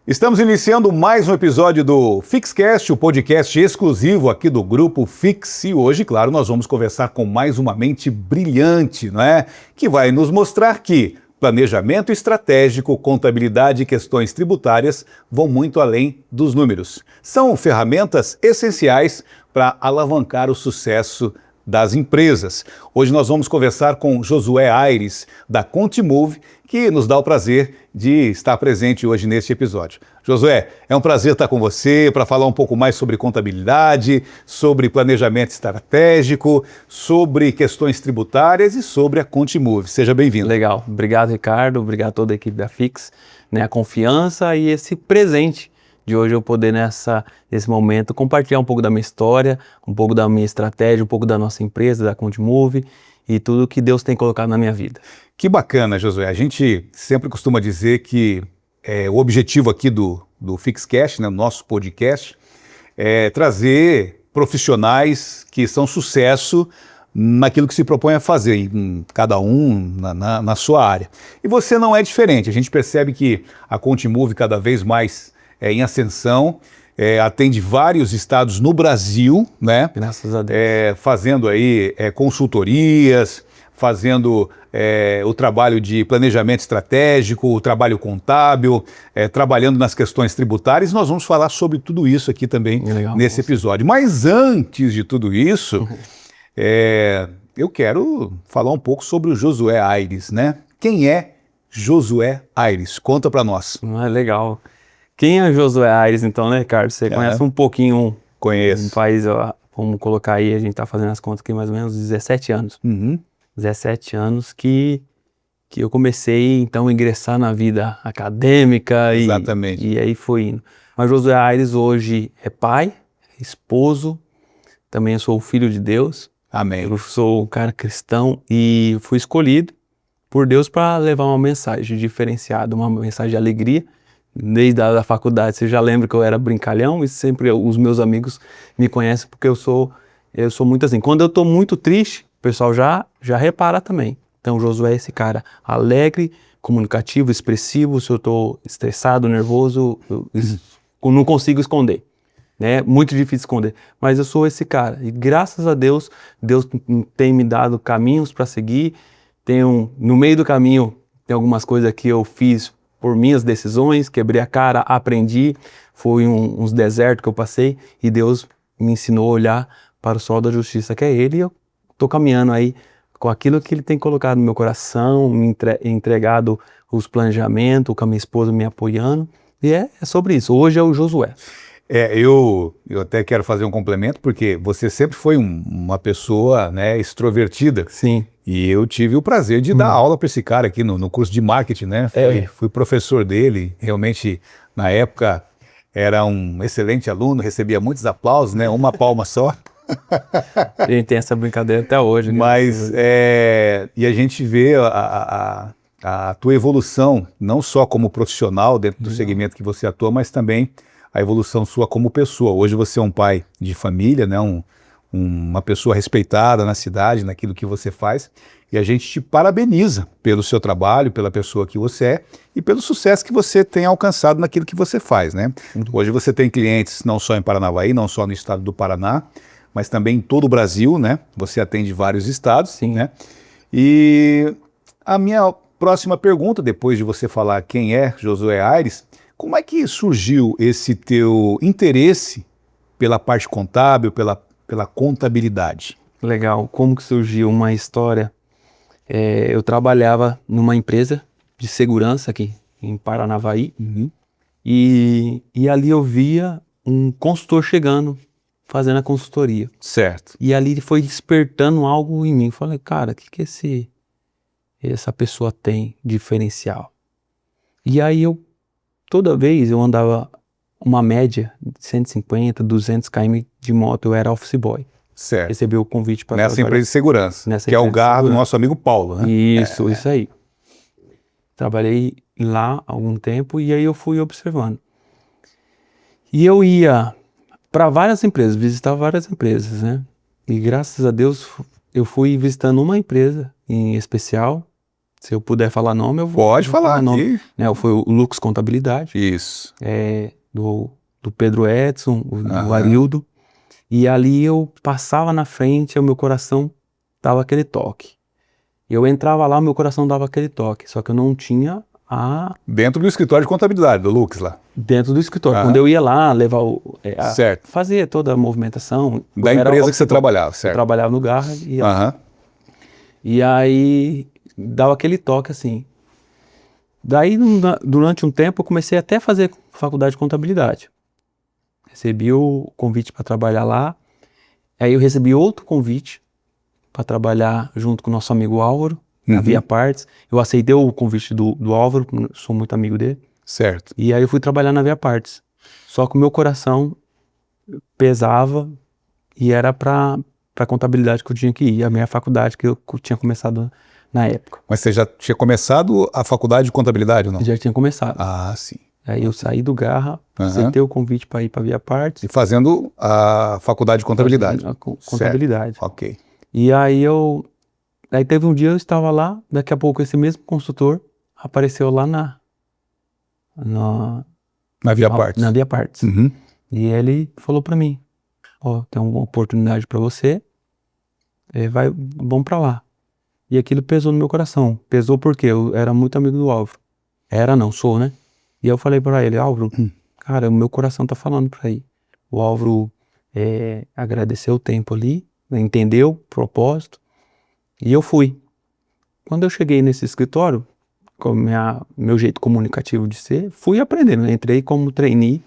Estamos iniciando mais um episódio do Fixcast, o podcast exclusivo aqui do Grupo Fix. E hoje, claro, nós vamos conversar com mais uma mente brilhante, não é? Que vai nos mostrar que planejamento estratégico, contabilidade e questões tributárias vão muito além dos números. São ferramentas essenciais para alavancar o sucesso das empresas. Hoje nós vamos conversar com Josué Aires, da Contimove, que nos dá o prazer de estar presente hoje neste episódio. Josué, é um prazer estar com você para falar um pouco mais sobre contabilidade, sobre planejamento estratégico, sobre questões tributárias e sobre a Contimove. Seja bem-vindo. Legal. Obrigado, Ricardo. Obrigado a toda a equipe da Fix, a confiança e esse presente de hoje eu poder nesse momento compartilhar um pouco da minha história, um pouco da minha estratégia, um pouco da nossa empresa, da Contimove e tudo que Deus tem colocado na minha vida. Que bacana, Josué. A gente sempre costuma dizer que o objetivo aqui do Fixcast, né, nosso podcast, é trazer profissionais que são sucesso naquilo que se propõe a fazer, cada um na sua área. E você não é diferente. A gente percebe que a Contimove cada vez mais em ascensão, atende vários estados no Brasil, né? Graças a Deus. Fazendo aí consultorias, fazendo o trabalho de planejamento estratégico, o trabalho contábil, trabalhando nas questões tributárias. Nós vamos falar sobre tudo isso aqui também nesse episódio. Mas antes de tudo isso, eu quero falar um pouco sobre o Josué Aires, né? Quem é Josué Aires? Conta para nós. Legal. Quem é Josué Aires, então, né, Ricardo? Você conhece um pouquinho. Conheço. Um país, vamos colocar aí, a gente está fazendo as contas aqui, mais ou menos 17 anos. 17 anos que eu comecei, então, a ingressar na vida acadêmica. Exatamente. E aí foi indo. Mas Josué Aires hoje é pai, esposo, também sou filho de Deus. Amém. Eu sou um cara cristão e fui escolhido por Deus para levar uma mensagem diferenciada, uma mensagem de alegria. Desde a faculdade, você já lembra que eu era brincalhão e sempre os meus amigos me conhecem porque eu sou muito assim. Quando eu estou muito triste, o pessoal já repara também. Então o Josué é esse cara alegre, comunicativo, expressivo. Se eu estou estressado, nervoso, eu não consigo esconder. É muito difícil esconder, mas eu sou esse cara. E graças a Deus, Deus tem me dado caminhos para seguir. No meio do caminho, tem algumas coisas que eu fiz por minhas decisões, quebrei a cara, aprendi, foi uns desertos que eu passei e Deus me ensinou a olhar para o sol da justiça, que é Ele, e eu estou caminhando aí com aquilo que Ele tem colocado no meu coração, me entregado os planejamentos, com a minha esposa me apoiando, e é sobre isso. Hoje é o Josué. Eu até quero fazer um complemento, porque você sempre foi uma pessoa, né, extrovertida. Sim. E eu tive o prazer de dar aula para esse cara aqui no curso de marketing, né? Fui professor dele, realmente, na época, era um excelente aluno, recebia muitos aplausos, né? Uma palma só. A gente tem essa brincadeira até hoje. Mas, e a gente vê a tua evolução, não só como profissional dentro do segmento que você atua, mas também a evolução sua como pessoa. Hoje você é um pai de família, né? Uma pessoa respeitada na cidade, naquilo que você faz, e a gente te parabeniza pelo seu trabalho, pela pessoa que você é e pelo sucesso que você tem alcançado naquilo que você faz, né? Hoje você tem clientes não só em Paranavaí, não só no estado do Paraná, mas também em todo o Brasil, né? Você atende vários estados. Sim. Né? E a minha próxima pergunta, depois de você falar quem é Josué Aires, como é que surgiu esse teu interesse pela parte contábil, pela contabilidade? Legal. Como que surgiu uma história? Eu trabalhava numa empresa de segurança aqui em Paranavaí e ali eu via um consultor chegando, fazendo a consultoria. Certo. E ali foi despertando algo em mim. Falei, cara, o que essa pessoa tem diferencial? E aí toda vez eu andava uma média de 150, 200 km de moto, eu era office boy. Certo. Recebi o convite para nessa empresa de segurança, que é o GAR do nosso amigo Paulo, né? Isso aí. Trabalhei lá há algum tempo e aí eu fui observando. E eu ia para várias empresas, visitava várias empresas, né? E graças a Deus eu fui visitando uma empresa em especial, Se eu puder falar nome, eu vou. Pode falar nome. aqui. Né, foi o Lux Contabilidade. Isso. Do Pedro Edson, do Arildo. E ali eu passava na frente, o meu coração dava aquele toque. Eu entrava lá, o meu coração dava aquele toque. Só que eu não tinha Dentro do escritório de contabilidade, do Lux lá. dentro do escritório. Quando eu ia lá, levar Certo. fazer toda a movimentação. Da empresa que você trabalhava, certo? Eu trabalhava no Garra. E aí dava aquele toque assim. Daí, durante um tempo, eu comecei até a fazer faculdade de contabilidade. Recebi o convite para trabalhar lá. Aí eu recebi outro convite para trabalhar junto com o nosso amigo Álvaro, na Via Partes. Eu aceitei o convite do Álvaro, sou muito amigo dele. Certo. E aí eu fui trabalhar na Via Partes. Só que o meu coração pesava e era para contabilidade que eu tinha que ir, a minha faculdade que eu tinha começado na época. Mas você já tinha começado a faculdade de contabilidade ou não? Já tinha começado. Ah, sim. Aí eu saí do Garra, aceitei o convite para ir para Via Partes. E fazendo a faculdade de contabilidade. Contabilidade. Certo. Ok. E aí aí teve um dia eu estava lá, daqui a pouco esse mesmo consultor apareceu lá na Via Partes. Na Via Partes. E ele falou para mim, tem uma oportunidade para você, vamos para lá. E aquilo pesou no meu coração. Pesou porque eu era muito amigo do Álvaro. Sou, né? E eu falei para ele, Álvaro, cara, o meu coração tá falando para ir. O Álvaro agradeceu o tempo ali, entendeu o propósito, e eu fui. Quando eu cheguei nesse escritório, com meu jeito comunicativo de ser, fui aprendendo. Entrei como trainee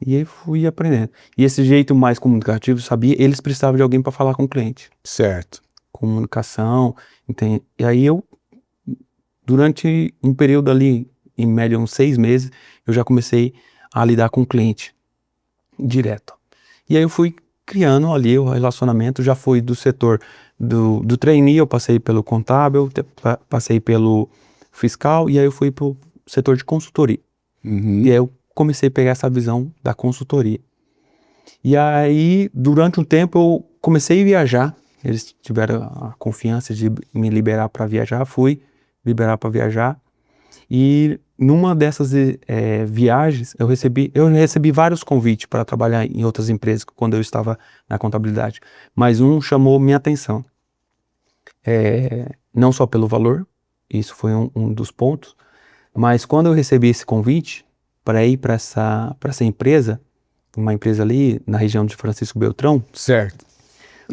e aí fui aprendendo. E esse jeito mais comunicativo, eles precisavam de alguém para falar com o cliente. Certo. Comunicação, entende? E aí durante um período ali, em média uns 6 meses, eu já comecei a lidar com o cliente direto. E aí eu fui criando ali o relacionamento, já fui do setor do trainee, eu passei pelo contábil, passei pelo fiscal, e aí eu fui pro setor de consultoria. E aí eu comecei a pegar essa visão da consultoria. E aí, durante um tempo, eu comecei a viajar, eles tiveram a confiança de me liberar para viajar, fui liberar para viajar, e numa dessas viagens, eu recebi vários convites para trabalhar em outras empresas quando eu estava na contabilidade, mas um chamou minha atenção. Não só pelo valor, isso foi um dos pontos, mas quando eu recebi esse convite para ir para essa empresa, uma empresa ali na região de Francisco Beltrão, certo,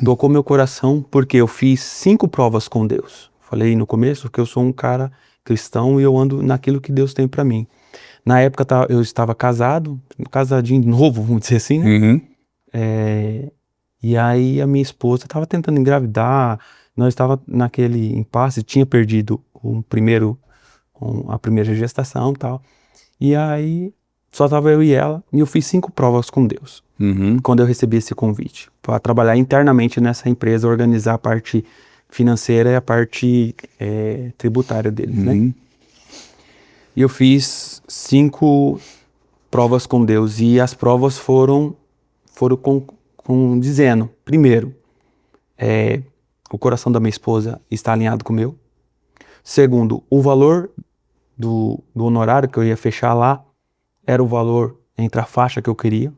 tocou meu coração porque eu fiz 5 provas com Deus. Falei no começo que eu sou um cara cristão e eu ando naquilo que Deus tem para mim. Na época eu estava casadinho novo, vamos dizer assim, né? E aí a minha esposa estava tentando engravidar, nós estava naquele impasse, tinha perdido a primeira gestação e tal. E aí só estava eu e ela, e eu fiz 5 provas com Deus. Quando eu recebi esse convite, para trabalhar internamente nessa empresa, organizar a parte financeira e a parte tributária deles, né? E eu fiz 5 provas com Deus, e as provas foram dizendo, primeiro, o coração da minha esposa está alinhado com o meu. Segundo, o valor do honorário que eu ia fechar lá era o valor entre a faixa que eu queria.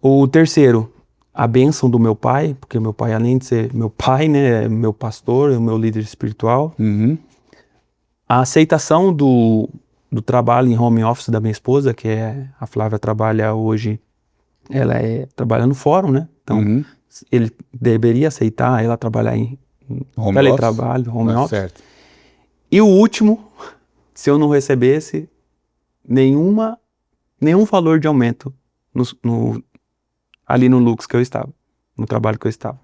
O terceiro, a bênção do meu pai, porque meu pai, além de ser meu pai, né, é meu pastor, é o meu líder espiritual. A aceitação do trabalho em home office da minha esposa, que a Flávia trabalha hoje, ela trabalha no fórum, né? Então, ele deveria aceitar ela trabalhar em teletrabalho, home office. Certo. E o último, se eu não recebesse nenhum valor de aumento ali no Lux que eu estava, no trabalho que eu estava.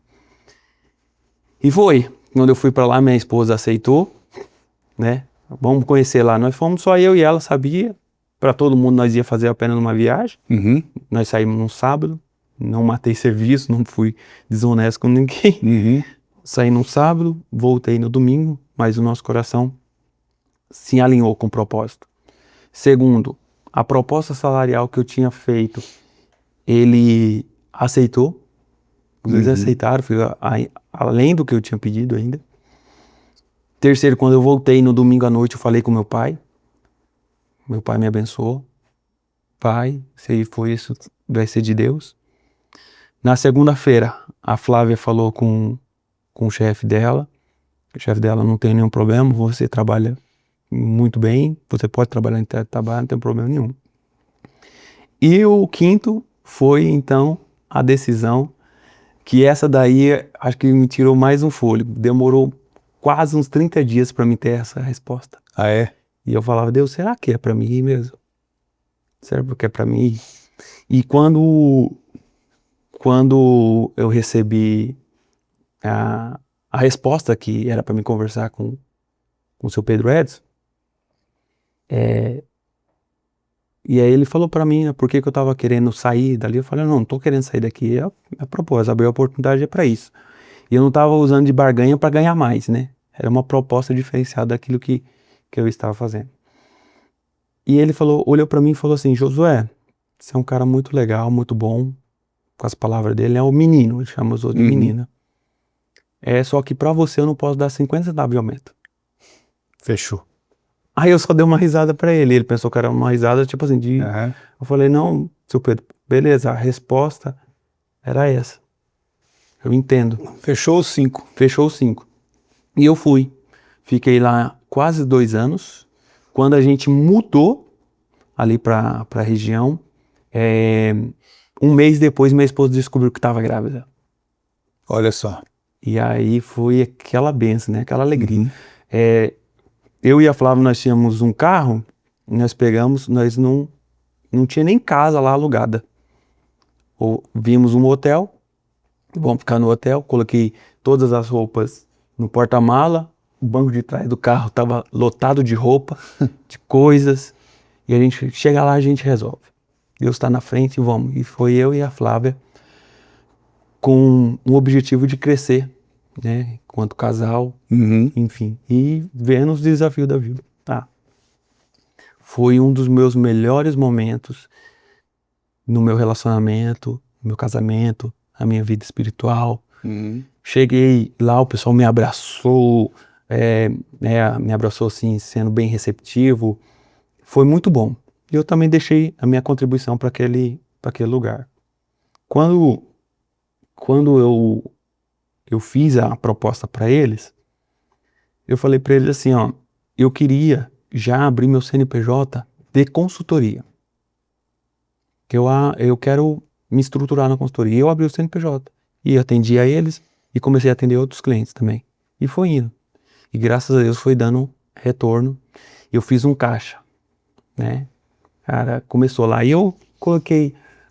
E foi. Quando eu fui para lá, minha esposa aceitou, né? Vamos conhecer lá. Nós fomos, só eu e ela sabia. Para todo mundo nós ia fazer apenas uma viagem. Nós saímos num sábado, não matei serviço, não fui desonesto com ninguém. Saí num sábado, voltei no domingo, mas o nosso coração se alinhou com o propósito. Segundo, a proposta salarial que eu tinha feito, ele aceitou. Eles aceitaram, foi além do que eu tinha pedido ainda. Terceiro, quando eu voltei no domingo à noite, eu falei com meu pai. Meu pai me abençoou. Pai, se foi isso, vai ser de Deus. Na segunda-feira, a Flávia falou com o chefe dela. O chefe dela não tem nenhum problema, você trabalha muito bem, você pode trabalhar em trabalho, não tem problema nenhum. E o quinto foi, então, a decisão, que essa daí, acho que me tirou mais um fôlego. Demorou quase uns 30 dias para me ter essa resposta. Ah, é? E eu falava, Deus, será que é para mim mesmo? Será que é para mim? E quando eu recebi a resposta que era para me conversar com o seu Pedro Edson, e aí ele falou para mim, né, por que eu tava querendo sair dali. Eu falei, não tô querendo sair daqui, é a propósito, abrir a oportunidade é para isso. E eu não tava usando de barganha para ganhar mais, né? Era uma proposta diferenciada daquilo que eu estava fazendo. E ele falou, olhou para mim e falou assim, Josué, você é um cara muito legal, muito bom, com as palavras dele, é o menino, ele chama os outros de menina. Só que para você eu não posso dar 50 centavos de aumento. Fechou. Aí eu só dei uma risada pra ele. Ele pensou que era uma risada, tipo assim, de... Uhum. Eu falei, não, seu Pedro, beleza, a resposta era essa. Eu entendo. Fechou os 5. Fechou os 5. E eu fui. Fiquei lá quase 2 anos. Quando a gente mudou ali pra região, um mês depois minha esposa descobriu que estava grávida. Olha só. E aí foi aquela benção, né? Aquela alegria. Eu e a Flávia, nós tínhamos um carro, nós pegamos, nós não tinha nem casa lá alugada. Vimos um hotel, vamos ficar no hotel, coloquei todas as roupas no porta-mala, o banco de trás do carro estava lotado de roupa, de coisas, e a gente chega lá, a gente resolve. Deus está na frente e vamos. E foi eu e a Flávia com um objetivo de crescer, né, enquanto casal, enfim, e vendo os desafios da vida. Foi um dos meus melhores momentos no meu relacionamento, no meu casamento, na minha vida espiritual. Cheguei lá, o pessoal me abraçou, me abraçou assim, sendo bem receptivo. Foi muito bom. E eu também deixei a minha contribuição para aquele lugar. Quando eu fiz a proposta para eles, eu falei para eles assim, ó, eu queria já abrir meu CNPJ de consultoria. Que eu quero me estruturar na consultoria. E eu abri o CNPJ e atendi a eles e comecei a atender outros clientes também. E foi indo. E graças a Deus foi dando retorno. Eu fiz um caixa, né? Cara, começou lá. E eu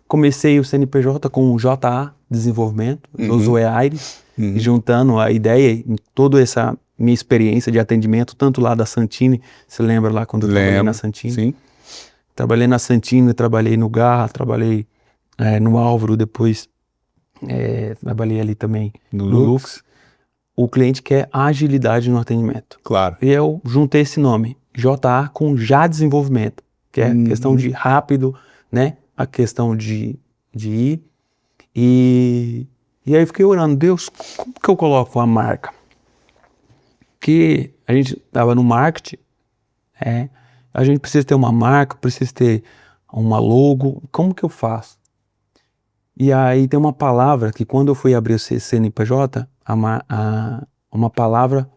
comecei o CNPJ com o JA Desenvolvimento, Josué Aires, juntando a ideia em toda essa minha experiência de atendimento, tanto lá da Santini, você lembra lá quando eu trabalhei na Santini? Sim. Trabalhei na Santini, trabalhei no Garra, trabalhei no Álvaro, depois trabalhei ali também no Lux. O cliente quer agilidade no atendimento. Claro. E eu juntei esse nome, JA com Já Desenvolvimento, que é a questão de rápido, né? A questão de ir. E aí eu fiquei orando, Deus, como que eu coloco a marca? Porque a gente estava no marketing, a gente precisa ter uma marca, precisa ter uma logo, como que eu faço? E aí tem uma palavra que quando eu fui abrir o CNPJ, uma palavra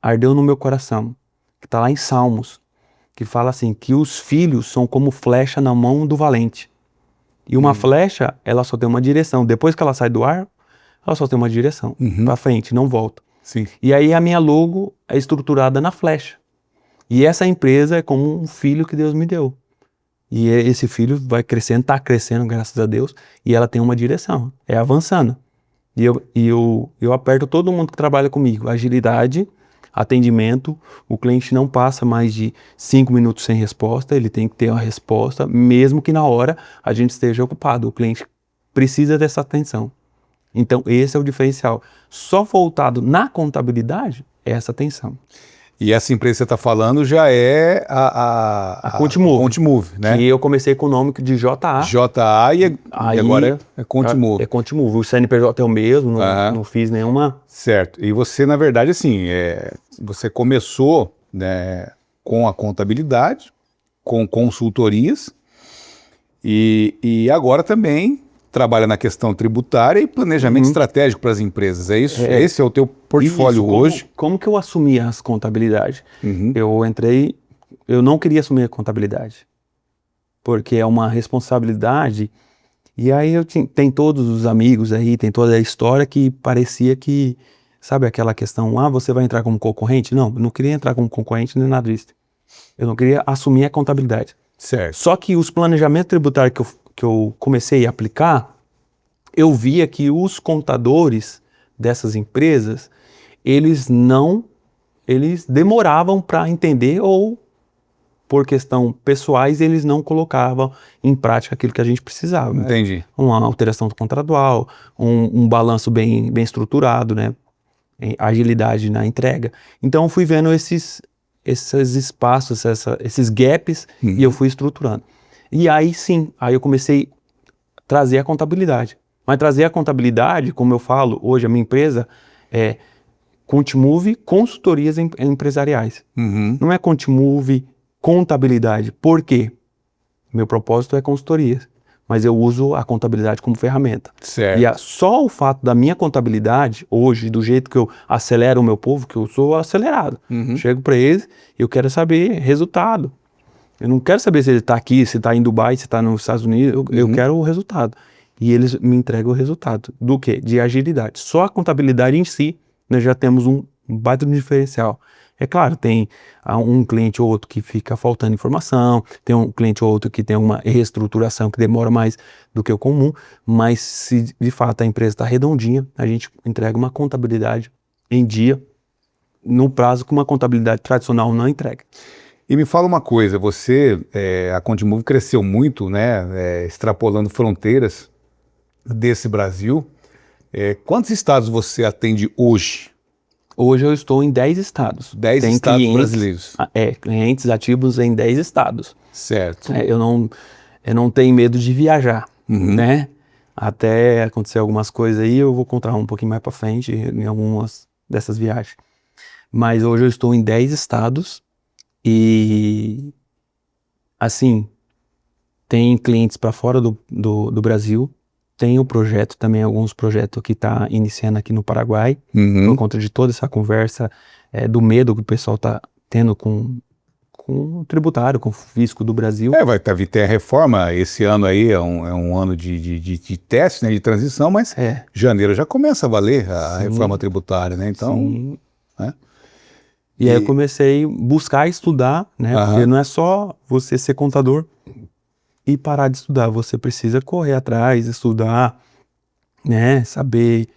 ardeu no meu coração, que está lá em Salmos, que fala assim, que os filhos são como flecha na mão do valente. E uma flecha, ela só tem uma direção. Depois que ela sai do ar, ela só tem uma direção, para frente, não volta. Sim. E aí a minha logo é estruturada na flecha. E essa empresa é como um filho que Deus me deu. E esse filho vai crescendo, está crescendo, graças a Deus, e ela tem uma direção, é avançando. E eu aperto todo mundo que trabalha comigo, agilidade, atendimento, o cliente não passa mais de 5 minutos sem resposta, ele tem que ter uma resposta, mesmo que na hora a gente esteja ocupado, o cliente precisa dessa atenção. Então esse é o diferencial. Só voltado na contabilidade é essa atenção. E essa empresa que você está falando já é a ContiMove, né? Que eu comecei com o nome de JA. JA e agora é ContiMove. É ContiMove. O CNPJ é o mesmo, não fiz nenhuma... Certo. E você, na verdade, assim, você começou, né, com a contabilidade, com consultorias, e agora também trabalha na questão tributária e planejamento estratégico para as empresas, é isso? Esse é o teu portfólio hoje? Como que eu assumi as contabilidades? Eu não queria assumir a contabilidade, porque é uma responsabilidade, e aí tem todos os amigos aí, tem toda a história que parecia que, sabe aquela questão, você vai entrar como concorrente? Não, eu não queria entrar como concorrente nem nada disso. Eu não queria assumir a contabilidade. Certo. Só que os planejamentos tributários que eu comecei a aplicar, eu via que os contadores dessas empresas, eles demoravam para entender, ou por questão pessoais, eles não colocavam em prática aquilo que a gente precisava. Entendi. Uma alteração contratual, um balanço bem estruturado, né? Agilidade na entrega. Então eu fui vendo esses espaços, esses gaps, e eu fui estruturando. E aí sim, aí eu comecei a trazer a contabilidade. Mas trazer a contabilidade, como eu falo, hoje a minha empresa é Contimove Consultorias Empresariais. Não é Contimove Contabilidade. Por quê? Meu propósito é consultorias, mas eu uso a contabilidade como ferramenta. Certo. E só o fato da minha contabilidade, hoje, do jeito que eu acelero o meu povo, que eu sou acelerado. Chego para eles, eu quero saber resultado. Eu não quero saber se ele está aqui, se está em Dubai, se está nos Estados Unidos, eu quero o resultado. E eles me entregam o resultado. Do quê? De agilidade. Só a contabilidade em si, nós já temos um baita diferencial. É claro, tem um cliente ou outro que fica faltando informação, tem um cliente ou outro que tem uma reestruturação que demora mais do que o comum, mas se de fato a empresa está redondinha, a gente entrega uma contabilidade em dia, no prazo que uma contabilidade tradicional não entrega. E me fala uma coisa, a Contimove cresceu muito, né, extrapolando fronteiras desse Brasil. Quantos estados você atende hoje? Hoje eu estou em 10 estados. 10 estados brasileiros. Clientes ativos em 10 estados. Certo. Eu não tenho medo de viajar, né? Até acontecer algumas coisas aí, eu vou contar um pouquinho mais para frente em algumas dessas viagens. Mas hoje eu estou em 10 estados e, assim, tem clientes para fora do Brasil. Tem o projeto também, alguns projetos que está iniciando aqui no Paraguai, por conta de toda essa conversa do medo que o pessoal está tendo com o tributário, com o fisco do Brasil. Vai ter a reforma, esse ano aí é um ano de teste, né, de transição, mas janeiro já começa a valer a reforma tributária, né? Então, né? E aí eu comecei a buscar estudar, né? Porque não é só você ser contador e parar de estudar, você precisa correr atrás, estudar, né, saber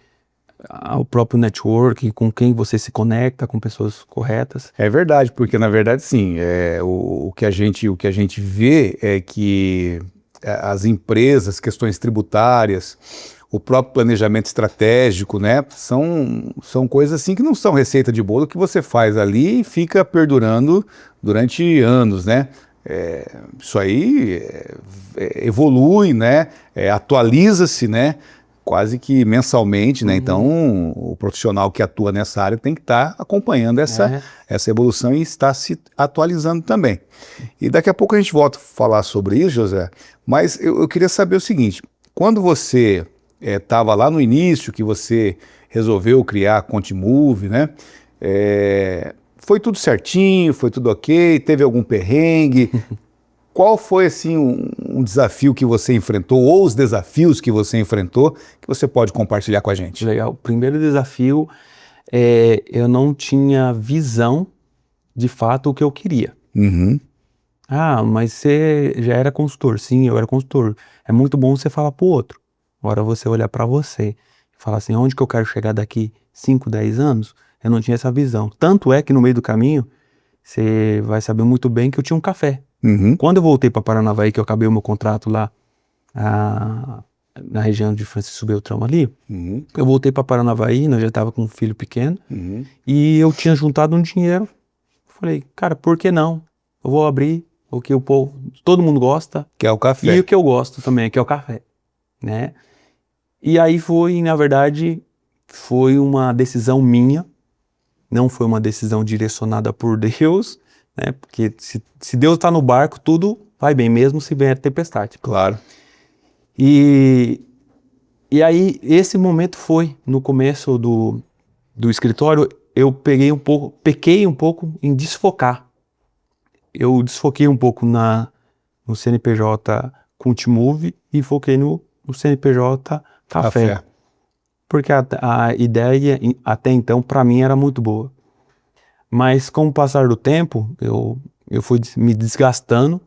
o próprio network, com quem você se conecta, com pessoas corretas. É verdade, porque na verdade sim, o que a gente vê é que as empresas, questões tributárias, o próprio planejamento estratégico, né, são coisas assim que não são receita de bolo que você faz ali e fica perdurando durante anos, né? Isso aí evolui, né? Atualiza-se, né? Quase que mensalmente, né? Então, o profissional que atua nessa área tem que estar acompanhando essa evolução e estar se atualizando também. E daqui a pouco a gente volta a falar sobre isso, José, mas eu queria saber o seguinte, quando você estava lá no início, que você resolveu criar a Contimove, né? Foi tudo certinho, foi tudo ok, teve algum perrengue? Qual foi, assim, um desafio que você enfrentou, ou os desafios que você enfrentou, que você pode compartilhar com a gente? Legal. O primeiro desafio eu não tinha visão, de fato, o que eu queria. Mas você já era consultor. Sim, eu era consultor. É muito bom você falar pro outro. Agora você olhar para você e falar assim, onde que eu quero chegar daqui 5, 10 anos? Eu não tinha essa visão. Tanto é que no meio do caminho, você vai saber muito bem que eu tinha um café. Quando eu voltei para Paranavaí, que eu acabei o meu contrato lá na região de Francisco Beltrão ali, eu voltei para Paranavaí, nós já estava com um filho pequeno, e eu tinha juntado um dinheiro. Falei, cara, por que não? Eu vou abrir o que todo mundo gosta. Que é o café. E o que eu gosto também, que é o café, né? E aí na verdade, foi uma decisão minha, não foi uma decisão direcionada por Deus, né? Porque se Deus está no barco, tudo vai bem, mesmo se vier tempestade. Claro. E aí, esse momento foi, no começo do escritório, eu pequei um pouco em desfocar. Eu desfoquei um pouco no CNPJ Cultimove e foquei no CNPJ Café. Porque a ideia, até então, para mim era muito boa. Mas com o passar do tempo, eu fui me desgastando,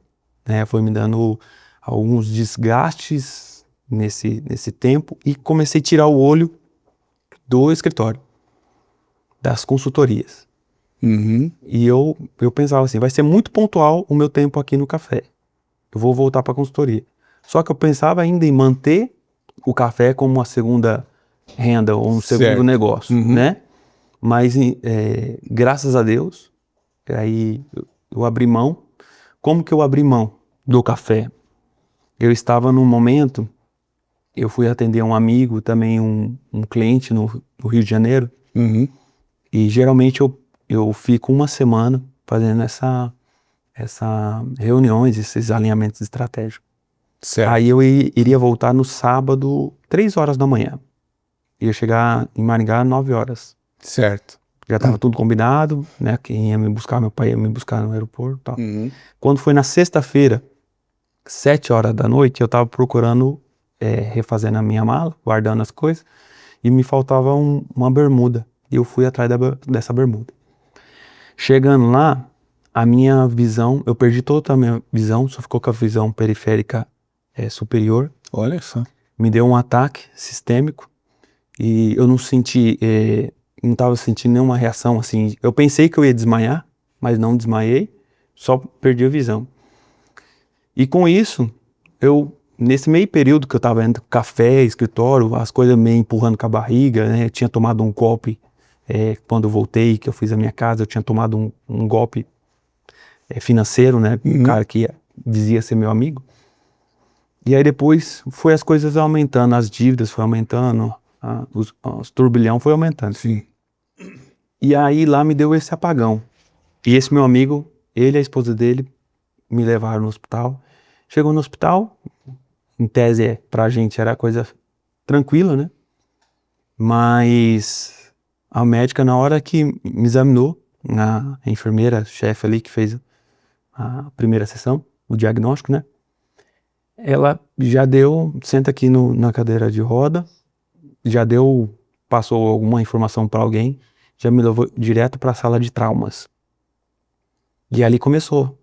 né? Foi me dando alguns desgastes nesse tempo e comecei a tirar o olho do escritório, das consultorias. Uhum. E eu pensava assim, vai ser muito pontual o meu tempo aqui no café. Eu vou voltar para a consultoria. Só que eu pensava ainda em manter o café como uma segunda renda ou um segundo negócio, né? Mas graças a Deus, aí eu abri mão. Como que eu abri mão do café? Eu estava num momento, eu fui atender um amigo, também um cliente no Rio de Janeiro, e geralmente eu fico uma semana fazendo essa reuniões, esses alinhamentos estratégicos. Certo. Aí eu iria voltar no sábado, 3 horas da manhã. Ia chegar em Maringá 9 horas. Certo. Já estava tudo combinado, né? Quem ia me buscar, meu pai ia me buscar no aeroporto e tal. Quando foi na sexta-feira, 7 horas da noite, eu estava procurando, refazendo a minha mala, guardando as coisas, e me faltava uma bermuda. E eu fui atrás dessa bermuda. Chegando lá, a minha visão, eu perdi toda a minha visão, só ficou com a visão periférica superior. Olha só. Me deu um ataque sistêmico e eu não senti, não estava sentindo nenhuma reação assim. Eu pensei que eu ia desmaiar, mas não desmaiei, só perdi a visão. E com isso, nesse meio período que eu estava indo café, escritório, as coisas meio empurrando com a barriga, né? Eu tinha tomado um golpe, quando eu voltei, que eu fiz a minha casa, eu tinha tomado um golpe financeiro, né? Um cara que dizia ser meu amigo. E aí depois foi as coisas aumentando, as dívidas foi aumentando, os turbilhão foi aumentando. Sim. E aí lá me deu esse apagão. E esse meu amigo, ele e a esposa dele, me levaram no hospital. Chegou no hospital, em tese pra gente era coisa tranquila, né? Mas a médica, na hora que me examinou, a enfermeira, chefe ali que fez a primeira sessão, o diagnóstico, né? Ela já senta aqui na cadeira de roda, passou alguma informação para alguém, já me levou direto para a sala de traumas. E ali começou.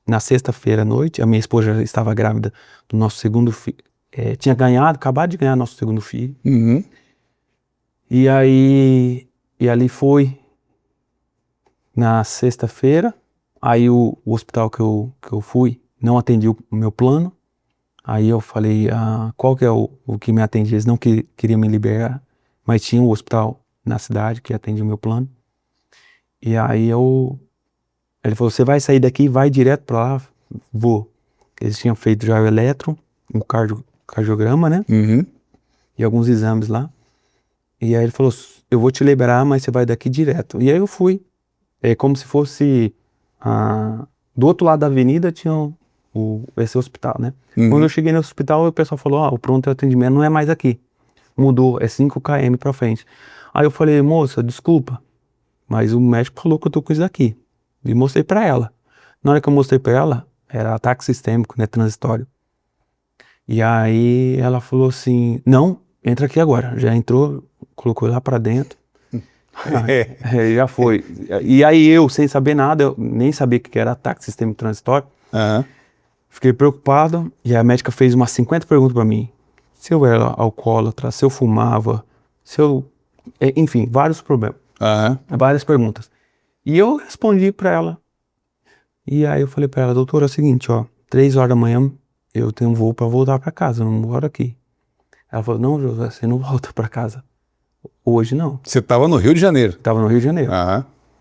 Na sexta-feira à noite, a minha esposa já estava grávida do nosso segundo filho, tinha acabado de ganhar nosso segundo filho. E ali foi na sexta-feira, aí o hospital que eu fui não atendia o meu plano. Aí eu falei, qual que é o que me atendia? Eles não queriam me liberar, mas tinha um hospital na cidade que atendia o meu plano. E aí ele falou, você vai sair daqui e vai direto pra lá? Vou. Eles tinham feito já o eletro, um cardiograma, né? E alguns exames lá. E aí ele falou, eu vou te liberar, mas você vai daqui direto. E aí eu fui. É como se fosse, do outro lado da avenida tinha esse hospital, né? Quando eu cheguei no hospital, o pessoal falou, o pronto atendimento não é mais aqui. Mudou, é 5 km pra frente. Aí eu falei, moça, desculpa, mas o médico falou que eu tô com isso aqui. E mostrei pra ela. Na hora que eu mostrei pra ela, era ataque sistêmico, né, transitório. E aí ela falou assim, não, entra aqui agora. Já entrou, colocou lá pra dentro. Já foi. E aí eu, sem saber nada, eu nem sabia o que era ataque sistêmico transitório. Fiquei preocupado e a médica fez umas 50 perguntas pra mim. Se eu era alcoólatra, se eu fumava, enfim, vários problemas. Várias perguntas. E eu respondi pra ela. E aí eu falei pra ela, doutora, é o seguinte, 3 horas da manhã eu tenho um voo pra voltar pra casa, eu não moro aqui. Ela falou, não, José, você não volta pra casa. Hoje não. Você estava no Rio de Janeiro? Tava no Rio de Janeiro.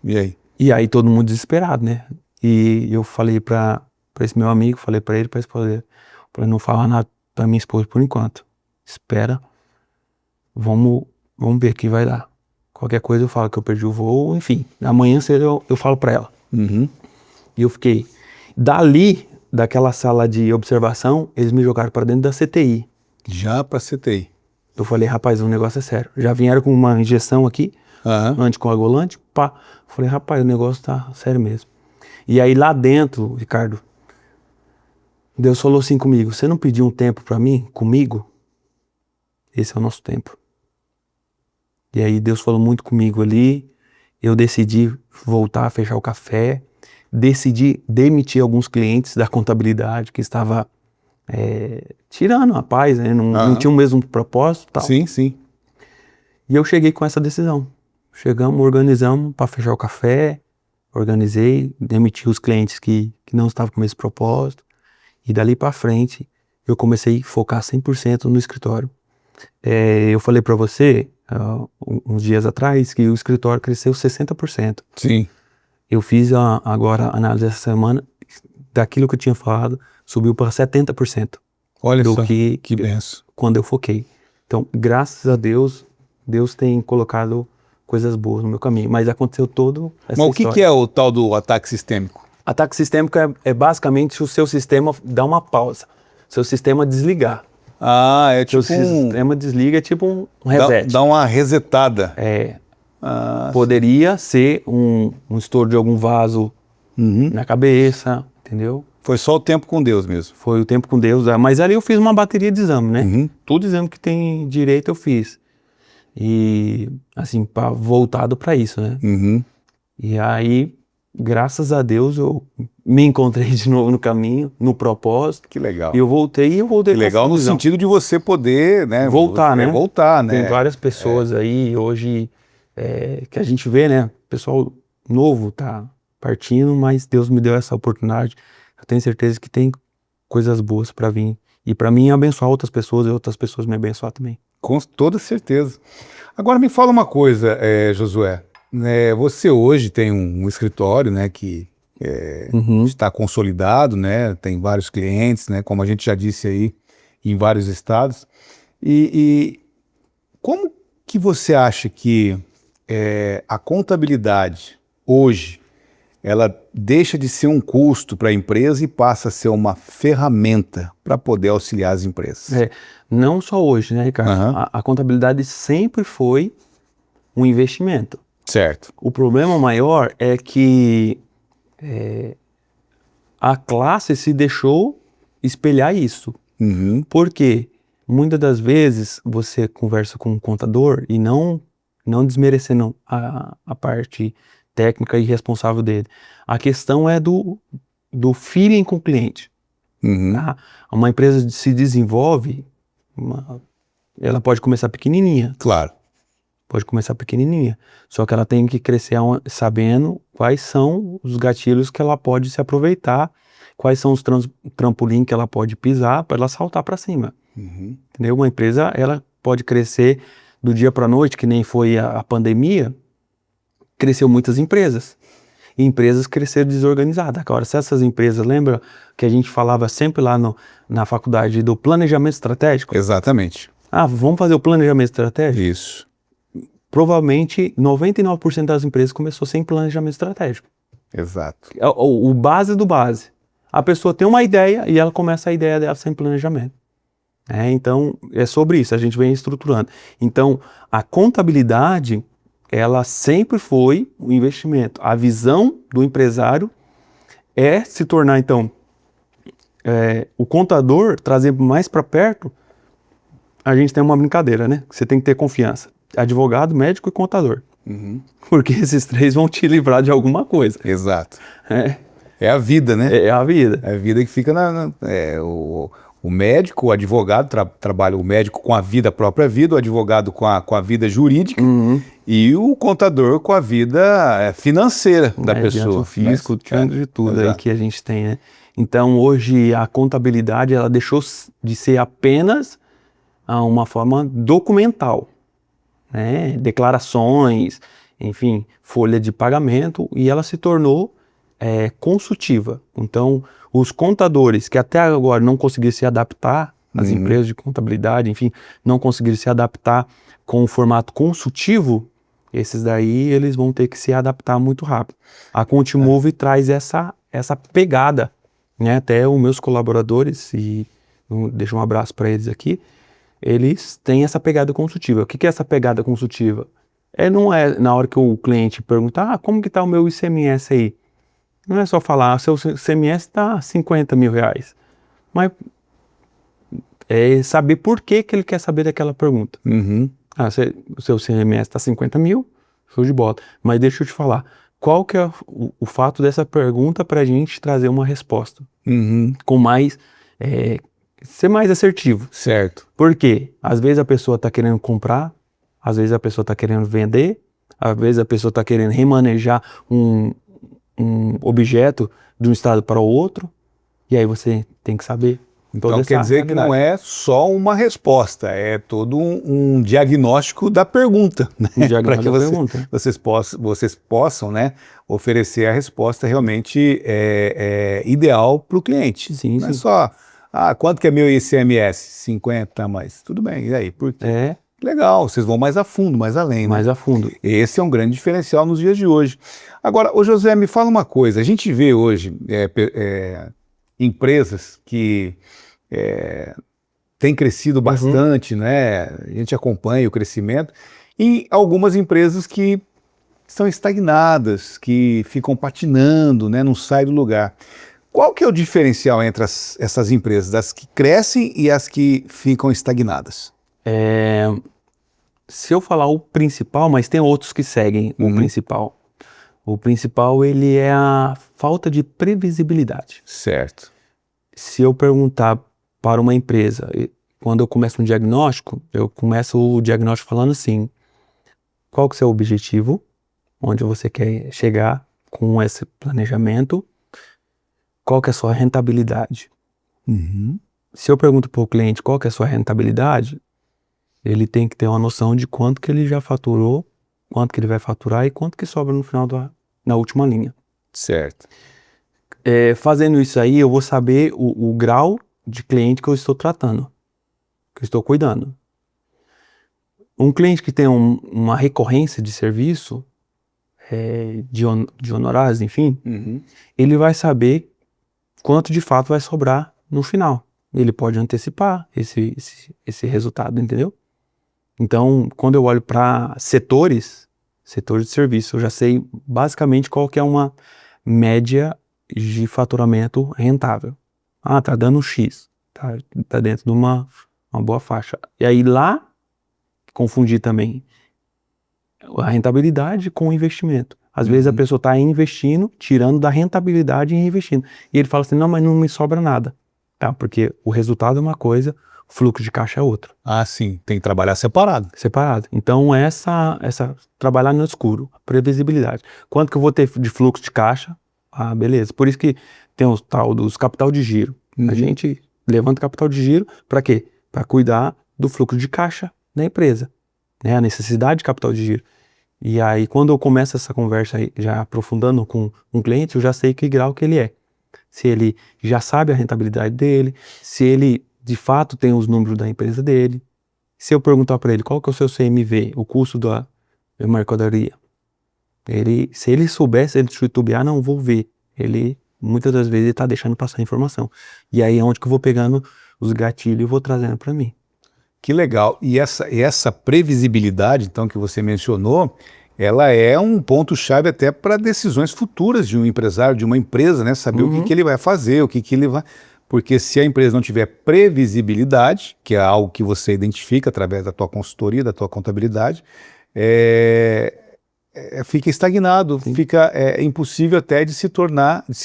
E aí? E aí todo mundo desesperado, né? E eu falei pra esse meu amigo, falei pra ele, pra esposa dele, pra não falar nada pra minha esposa por enquanto. Espera, vamos ver o que vai dar. Qualquer coisa eu falo que eu perdi o voo, enfim. Amanhã cedo eu falo para ela. Uhum. E eu fiquei. Dali, daquela sala de observação, eles me jogaram para dentro da CTI. Já para CTI. Eu falei, rapaz, o negócio é sério. Já vieram com uma injeção aqui, anticoagulante, pá. Eu falei, rapaz, o negócio tá sério mesmo. E aí lá dentro, Ricardo, Deus falou assim comigo, você não pediu um tempo para mim, comigo? Esse é o nosso tempo. E aí Deus falou muito comigo ali, eu decidi voltar a fechar o café, decidi demitir alguns clientes da contabilidade que estava tirando a paz, né? Não tinha o mesmo propósito e tal. Sim, sim. E eu cheguei com essa decisão. Chegamos, organizamos para fechar o café, organizei, demiti os clientes que não estavam com esse propósito. E dali para frente, eu comecei a focar 100% no escritório. Eu falei para você, uns dias atrás, que o escritório cresceu 60%. Sim. Eu fiz agora a análise essa semana, daquilo que eu tinha falado, subiu para 70%. Olha do só, que benção. quando eu foquei. Então, graças a Deus, Deus tem colocado coisas boas no meu caminho. Mas aconteceu todo essa Mas o história. que é o tal do ataque sistêmico? Ataque sistêmico é basicamente se o seu sistema dá uma pausa. Seu sistema desligar. É tipo Seu sistema desliga, é tipo um reset. Dá uma resetada. Poderia ser um estouro de algum vaso na cabeça, entendeu? Foi só o tempo com Deus mesmo. Foi o tempo com Deus. Mas ali eu fiz uma bateria de exame, né? Todo exame que tem direito eu fiz. E, assim, voltado para isso, né? E aí, graças a Deus, eu me encontrei de novo no caminho, no propósito. Que legal. E eu voltei Que legal no sentido de você poder, né? Voltar, né? Voltar, né? Tem várias pessoas aí hoje que a gente vê, né? Pessoal novo tá partindo, mas Deus me deu essa oportunidade. Eu tenho certeza que tem coisas boas para vir. E para mim abençoar outras pessoas e outras pessoas me abençoar também. Com toda certeza. Agora me fala uma coisa, Josué. Você hoje tem um escritório, né, que está consolidado, né, tem vários clientes, né, como a gente já disse aí, em vários estados. E como que você acha que a contabilidade hoje ela deixa de ser um custo para a empresa e passa a ser uma ferramenta para poder auxiliar as empresas? Não só hoje, né, Ricardo? A contabilidade sempre foi um investimento. Certo. O problema maior é que a classe se deixou espelhar isso. Porque muitas das vezes você conversa com um contador e não desmerecendo a parte técnica e responsável dele. A questão é do feeling com o cliente. Tá? Uma empresa se desenvolve, ela pode começar pequenininha. Claro. Pode começar pequenininha. Só que ela tem que crescer sabendo quais são os gatilhos que ela pode se aproveitar, quais são os trampolim que ela pode pisar para ela saltar para cima. Entendeu? Uma empresa, ela pode crescer do dia para a noite, que nem foi a pandemia, cresceu muitas empresas. E empresas cresceram desorganizadas. Agora, se essas empresas, lembra que a gente falava sempre lá na faculdade do planejamento estratégico? Exatamente. Vamos fazer o planejamento estratégico? Isso. Provavelmente 99% das empresas começou sem planejamento estratégico. Exato. O base do base. A pessoa tem uma ideia e ela começa a ideia dela sem planejamento. Então, é sobre isso, a gente vem estruturando. Então, a contabilidade, ela sempre foi um investimento. A visão do empresário é se tornar, então, o contador, trazer mais para perto. A gente tem uma brincadeira, né? Você tem que ter confiança. Advogado, médico e contador. Porque esses três vão te livrar de alguma coisa. Exato. É a vida, né? É a vida. É a vida que fica o médico, o advogado, trabalha o médico com a vida, a própria vida, o advogado com a vida jurídica e o contador com a vida financeira da pessoa. O físico, diante de tudo aí que a gente tem, né? Então, hoje, a contabilidade, ela deixou de ser apenas uma forma documental, né? Declarações, enfim, folha de pagamento, e ela se tornou consultiva. Então, os contadores que até agora não conseguiram se adaptar, as empresas de contabilidade, enfim, não conseguiram se adaptar com o formato consultivo, Esses daí, eles vão ter que se adaptar muito rápido. A Contimove traz essa pegada, né? Até os meus colaboradores, e deixo um abraço para eles aqui, eles têm essa pegada consultiva. O que é essa pegada consultiva? Não é na hora que o cliente pergunta, como que está o meu ICMS aí? Não é só falar, seu ICMS está 50 mil reais. Mas é saber por que ele quer saber daquela pergunta. Uhum. O seu ICMS está 50 mil, show de bola. Mas deixa eu te falar, qual que é o fato dessa pergunta para a gente trazer uma resposta? Uhum. Com mais... ser mais assertivo. Certo. Por quê? Às vezes a pessoa está querendo comprar, às vezes a pessoa está querendo vender, às vezes a pessoa está querendo remanejar um objeto de um estado para o outro, e aí você tem que saber. Então quer dizer que não é só uma resposta, é todo um diagnóstico da pergunta, né? Para que vocês possam, né, oferecer a resposta realmente ideal para o cliente. Sim, não é só, quanto que é meu ICMS? 50, mas tudo bem, e aí? Por quê? Legal, vocês vão mais a fundo, mais além, né? Mais a fundo. Esse é um grande diferencial nos dias de hoje. Agora, ô José, me fala uma coisa, a gente vê hoje empresas que têm crescido bastante, né? A gente acompanha o crescimento, e algumas empresas que estão estagnadas, que ficam patinando, né? Não saem do lugar. Qual que é o diferencial entre essas empresas, das que crescem e as que ficam estagnadas? Se eu falar o principal, mas tem outros que seguem o principal. O principal, ele é a falta de previsibilidade. Certo. Se eu perguntar para uma empresa, quando eu começo um diagnóstico, eu começo o diagnóstico falando assim, qual que é o seu objetivo, onde você quer chegar com esse planejamento, qual que é a sua rentabilidade. Se eu pergunto para o cliente qual que é a sua rentabilidade, ele tem que ter uma noção de quanto que ele já faturou, quanto que ele vai faturar e quanto que sobra no final na última linha. Certo. Fazendo isso aí, eu vou saber o grau de cliente que eu estou tratando, que eu estou cuidando. Um cliente que tem uma recorrência de serviço, de honorários, enfim, ele vai saber quanto de fato vai sobrar no final. Ele pode antecipar esse resultado, entendeu? Então, quando eu olho para setores de serviço, eu já sei basicamente qual que é uma média de faturamento rentável. Tá dando X, tá dentro de uma boa faixa. E aí lá, confundir também a rentabilidade com o investimento. Às vezes a pessoa está investindo, tirando da rentabilidade e reinvestindo. E ele fala assim, não, mas não me sobra nada. Porque o resultado é uma coisa, o fluxo de caixa é outra. Sim, tem que trabalhar separado. Então essa trabalhar no escuro, a previsibilidade. Quanto que eu vou ter de fluxo de caixa? Beleza. Por isso que tem o tal dos capital de giro. A gente levanta capital de giro para quê? Para cuidar do fluxo de caixa da empresa, né? A necessidade de capital de giro. E aí, quando eu começo essa conversa aí, já aprofundando com um cliente, eu já sei que grau que ele é. Se ele já sabe a rentabilidade dele, se ele de fato tem os números da empresa dele. Se eu perguntar para ele qual que é o seu CMV, o custo da mercadoria, se ele soubesse, ele titubear, não vou ver. Ele, muitas das vezes, ele está deixando passar a informação. E aí é onde que eu vou pegando os gatilhos e vou trazendo para mim. Que legal. E essa previsibilidade, então, que você mencionou, ela é um ponto-chave até para decisões futuras de um empresário, de uma empresa, né? Saber o que ele vai fazer, o que ele vai... Porque se a empresa não tiver previsibilidade, que é algo que você identifica através da tua consultoria, da tua contabilidade, fica estagnado, fica impossível até de se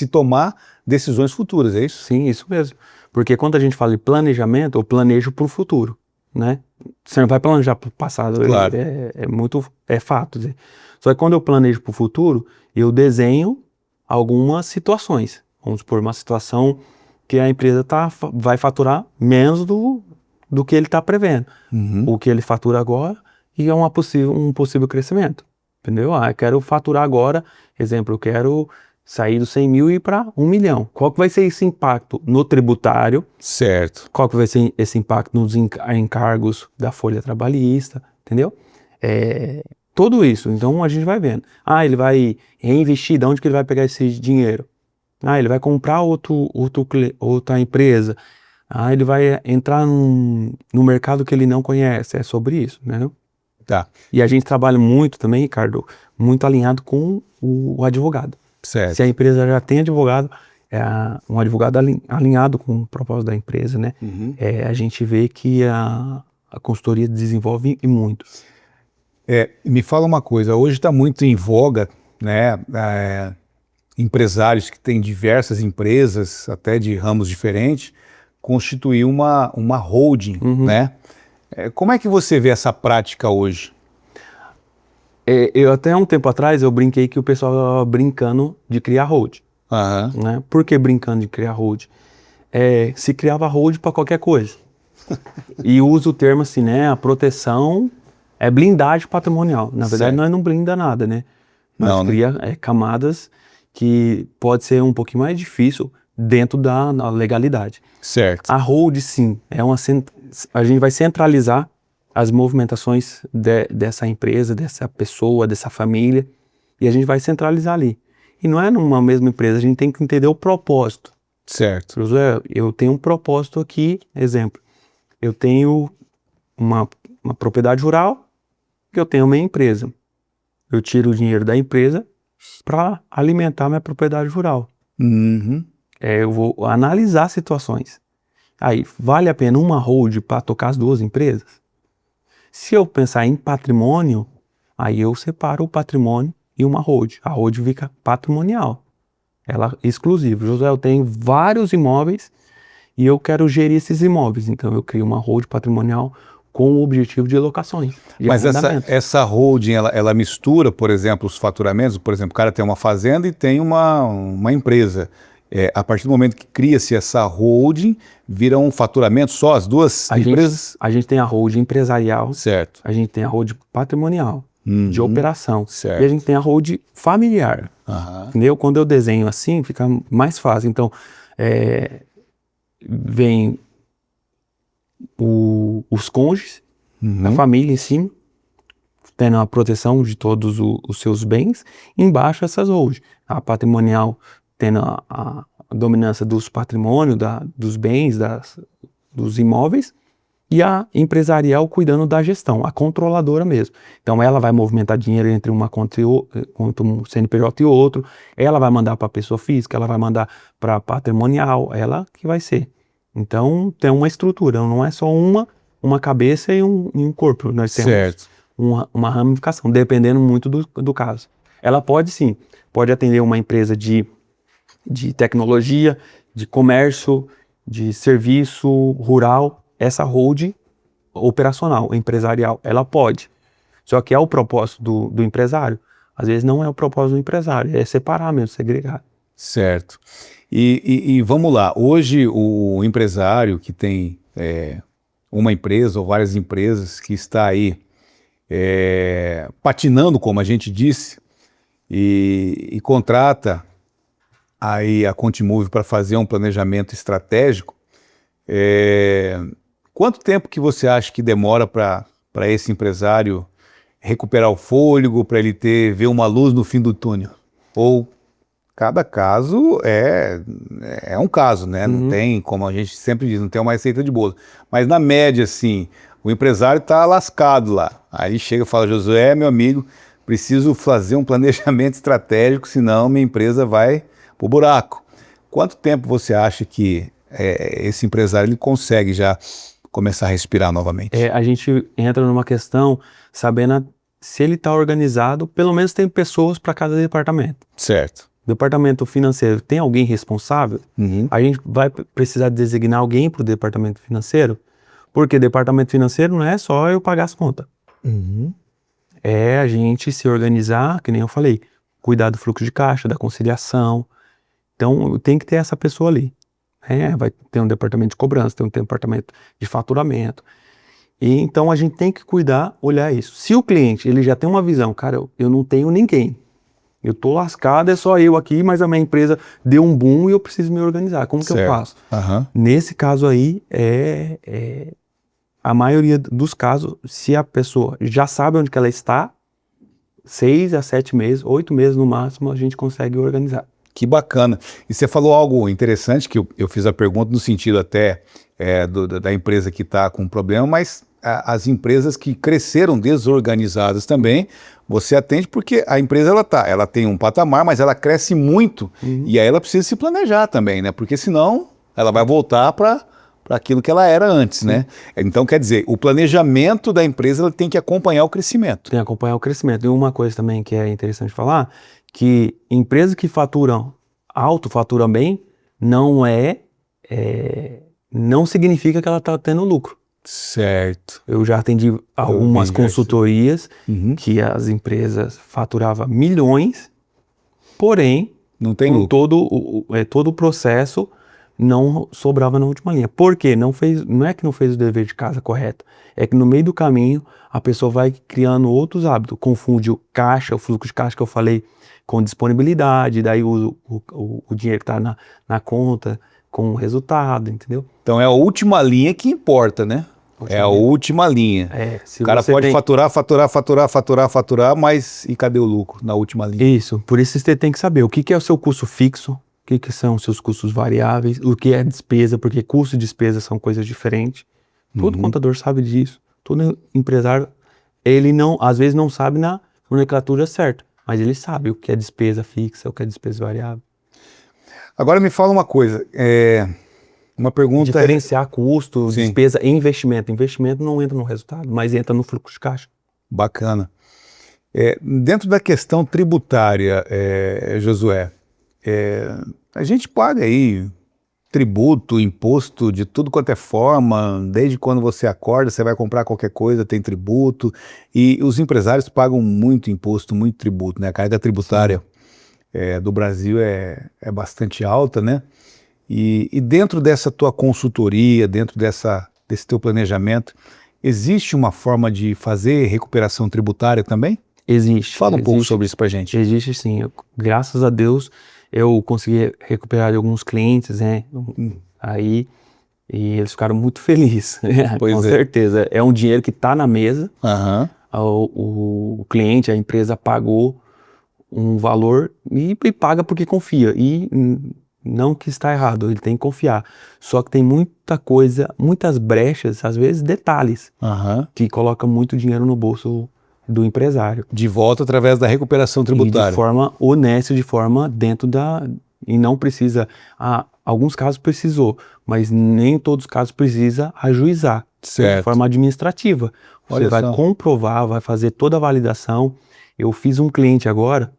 tomar decisões futuras, é isso? Sim, isso mesmo. Porque quando a gente fala de planejamento, eu planejo para o futuro, né? Você não vai planejar para o passado, claro. É fato. Só que quando eu planejo para o futuro, eu desenho algumas situações. Vamos supor, uma situação que a empresa vai faturar menos do que ele está prevendo. O que ele fatura agora e é um possível crescimento. Entendeu? Eu quero faturar agora, exemplo, eu quero sair dos 100 mil e ir para 1 milhão. Qual que vai ser esse impacto no tributário? Certo. Qual que vai ser esse impacto nos encargos da folha trabalhista? Entendeu? Tudo isso. Então a gente vai vendo. Ah, ele vai reinvestir, de onde que ele vai pegar esse dinheiro? Ah, ele vai comprar outra empresa. Ah, ele vai entrar no mercado que ele não conhece. É sobre isso, né? Tá. E a gente trabalha muito também, Ricardo, muito alinhado com o advogado. Certo. Se a empresa já tem advogado, um advogado alinhado com o propósito da empresa, né? A gente vê que a consultoria desenvolve e muito. Me fala uma coisa, hoje está muito em voga, né? Empresários que têm diversas empresas, até de ramos diferentes, constituir uma holding, né? Como é que você vê essa prática hoje? Eu até um tempo atrás eu brinquei que o pessoal estava brincando de criar hold. Né? Por que brincando de criar hold? Se criava hold para qualquer coisa. E usa o termo assim, né? A proteção é blindagem patrimonial. Na verdade, nós não blinda nada, né? Nós cria camadas que pode ser um pouquinho mais difícil dentro da legalidade. Certo. A hold, sim, a gente vai centralizar as movimentações dessa empresa, dessa pessoa, dessa família, e a gente vai centralizar ali. E não é numa mesma empresa, a gente tem que entender o propósito. Certo. Josué, eu tenho um propósito aqui, exemplo, eu tenho uma propriedade rural, que eu tenho minha empresa. Eu tiro o dinheiro da empresa para alimentar minha propriedade rural. Eu vou analisar situações. Aí, vale a pena uma hold para tocar as duas empresas? Se eu pensar em patrimônio, aí eu separo o patrimônio e uma hold. A hold fica patrimonial. Ela é exclusiva. Josué, eu tenho vários imóveis e eu quero gerir esses imóveis. Então eu crio uma hold patrimonial com o objetivo de locações. Mas essa holding, ela mistura, por exemplo, os faturamentos? Por exemplo, o cara tem uma fazenda e tem uma empresa. A partir do momento que cria-se essa holding, vira um faturamento só, as duas empresas? A gente tem a holding empresarial, certo. A gente tem a holding patrimonial, de operação, certo. E a gente tem a holding familiar. Entendeu? Quando eu desenho assim, fica mais fácil. Então, vem os cônjuges, a família em cima, tendo a proteção de todos os seus bens, embaixo essas holdings. A patrimonial tendo a dominância dos patrimônios, dos bens, dos imóveis, e a empresarial cuidando da gestão, a controladora mesmo. Então ela vai movimentar dinheiro entre uma conta um CNPJ e outro, ela vai mandar para a pessoa física, ela vai mandar para a patrimonial, ela que vai ser. Então tem uma estrutura, não é só uma cabeça e um corpo. Nós temos uma ramificação, dependendo muito do caso. Ela pode atender uma empresa de tecnologia, de comércio, de serviço rural. Essa holding operacional, empresarial, ela pode. Só que é o propósito do empresário. Às vezes não é o propósito do empresário, é separar mesmo, segregar. Certo. E vamos lá, hoje o empresário que tem uma empresa ou várias empresas que está aí patinando, como a gente disse, e contrata aí a Contimove para fazer um planejamento estratégico, quanto tempo que você acha que demora para esse empresário recuperar o fôlego, para ele ver uma luz no fim do túnel? Ou cada caso é um caso, né? Não tem, como a gente sempre diz, não tem uma receita de bolo. Mas na média, assim, o empresário está lascado lá. Aí chega e fala: Josué, meu amigo, preciso fazer um planejamento estratégico, senão minha empresa vai pro buraco. Quanto tempo você acha que esse empresário ele consegue já começar a respirar novamente? A gente entra numa questão sabendo se ele está organizado, pelo menos tem pessoas para cada departamento. Certo. Departamento financeiro, tem alguém responsável? A gente vai precisar designar alguém para o departamento financeiro, porque departamento financeiro não é só eu pagar as contas. É a gente se organizar, que nem eu falei, cuidar do fluxo de caixa, da conciliação. Então, tem que ter essa pessoa ali. Vai ter um departamento de cobrança, tem um departamento de faturamento. E então, a gente tem que cuidar, olhar isso. Se o cliente ele já tem uma visão, cara, eu não tenho ninguém. Eu tô lascado, é só eu aqui, mas a minha empresa deu um boom e eu preciso me organizar. Como que eu faço? Nesse caso aí, a maioria dos casos, se a pessoa já sabe onde que ela está, 6 a 7 meses, 8 meses no máximo, a gente consegue organizar. Que bacana. E você falou algo interessante, que eu fiz a pergunta no sentido até da empresa que está com problema, mas as empresas que cresceram desorganizadas também, você atende porque a empresa ela tem um patamar, mas ela cresce muito, e aí ela precisa se planejar também, né? Porque senão ela vai voltar para aquilo que ela era antes, né? Então, quer dizer, o planejamento da empresa ela tem que acompanhar o crescimento. Tem que acompanhar o crescimento. E uma coisa também que é interessante falar, que empresas que faturam alto, faturam bem, não significa que ela está tendo lucro. Certo. Eu já atendi algumas consultorias que as empresas faturavam milhões, porém, não tem lucro. todo o processo não sobrava na última linha. Por quê? Não é que não fez o dever de casa correto, é que no meio do caminho a pessoa vai criando outros hábitos, confunde o fluxo de caixa que eu falei, com disponibilidade, daí o dinheiro que está na conta com o resultado, entendeu? Então é a última linha que importa, né? É a última linha. O cara pode faturar, mas e cadê o lucro na última linha? Isso, por isso você tem que saber o que é o seu custo fixo, o que são os seus custos variáveis, o que é despesa, porque custo e despesa são coisas diferentes. Todo contador sabe disso, todo empresário, ele às vezes não sabe na nomenclatura certa, mas ele sabe o que é despesa fixa, o que é despesa variável. Agora me fala uma coisa, uma pergunta... Diferenciar custo, despesa e investimento. Investimento não entra no resultado, mas entra no fluxo de caixa. Bacana. Dentro da questão tributária, Josué, a gente paga aí tributo, imposto de tudo quanto é forma, desde quando você acorda, você vai comprar qualquer coisa, tem tributo, e os empresários pagam muito imposto, muito tributo, né? A carga tributária do Brasil é bastante alta, né? E dentro dessa tua consultoria, dentro desse teu planejamento, existe uma forma de fazer recuperação tributária também? Existe. Fala um pouco sobre isso pra gente. Existe sim. Graças a Deus, eu consegui recuperar de alguns clientes, né? Aí, e eles ficaram muito felizes, com certeza. É um dinheiro que está na mesa, o cliente, a empresa pagou um valor e paga porque confia. E não que está errado, ele tem que confiar. Só que tem muita coisa, muitas brechas, às vezes detalhes, que colocam muito dinheiro no bolso do empresário. De volta através da recuperação tributária. E de forma honesta, de forma dentro da... E não precisa... alguns casos precisou, mas nem todos os casos precisa ajuizar. Certo. De forma administrativa. Você vai comprovar, vai fazer toda a validação. Eu fiz um cliente agora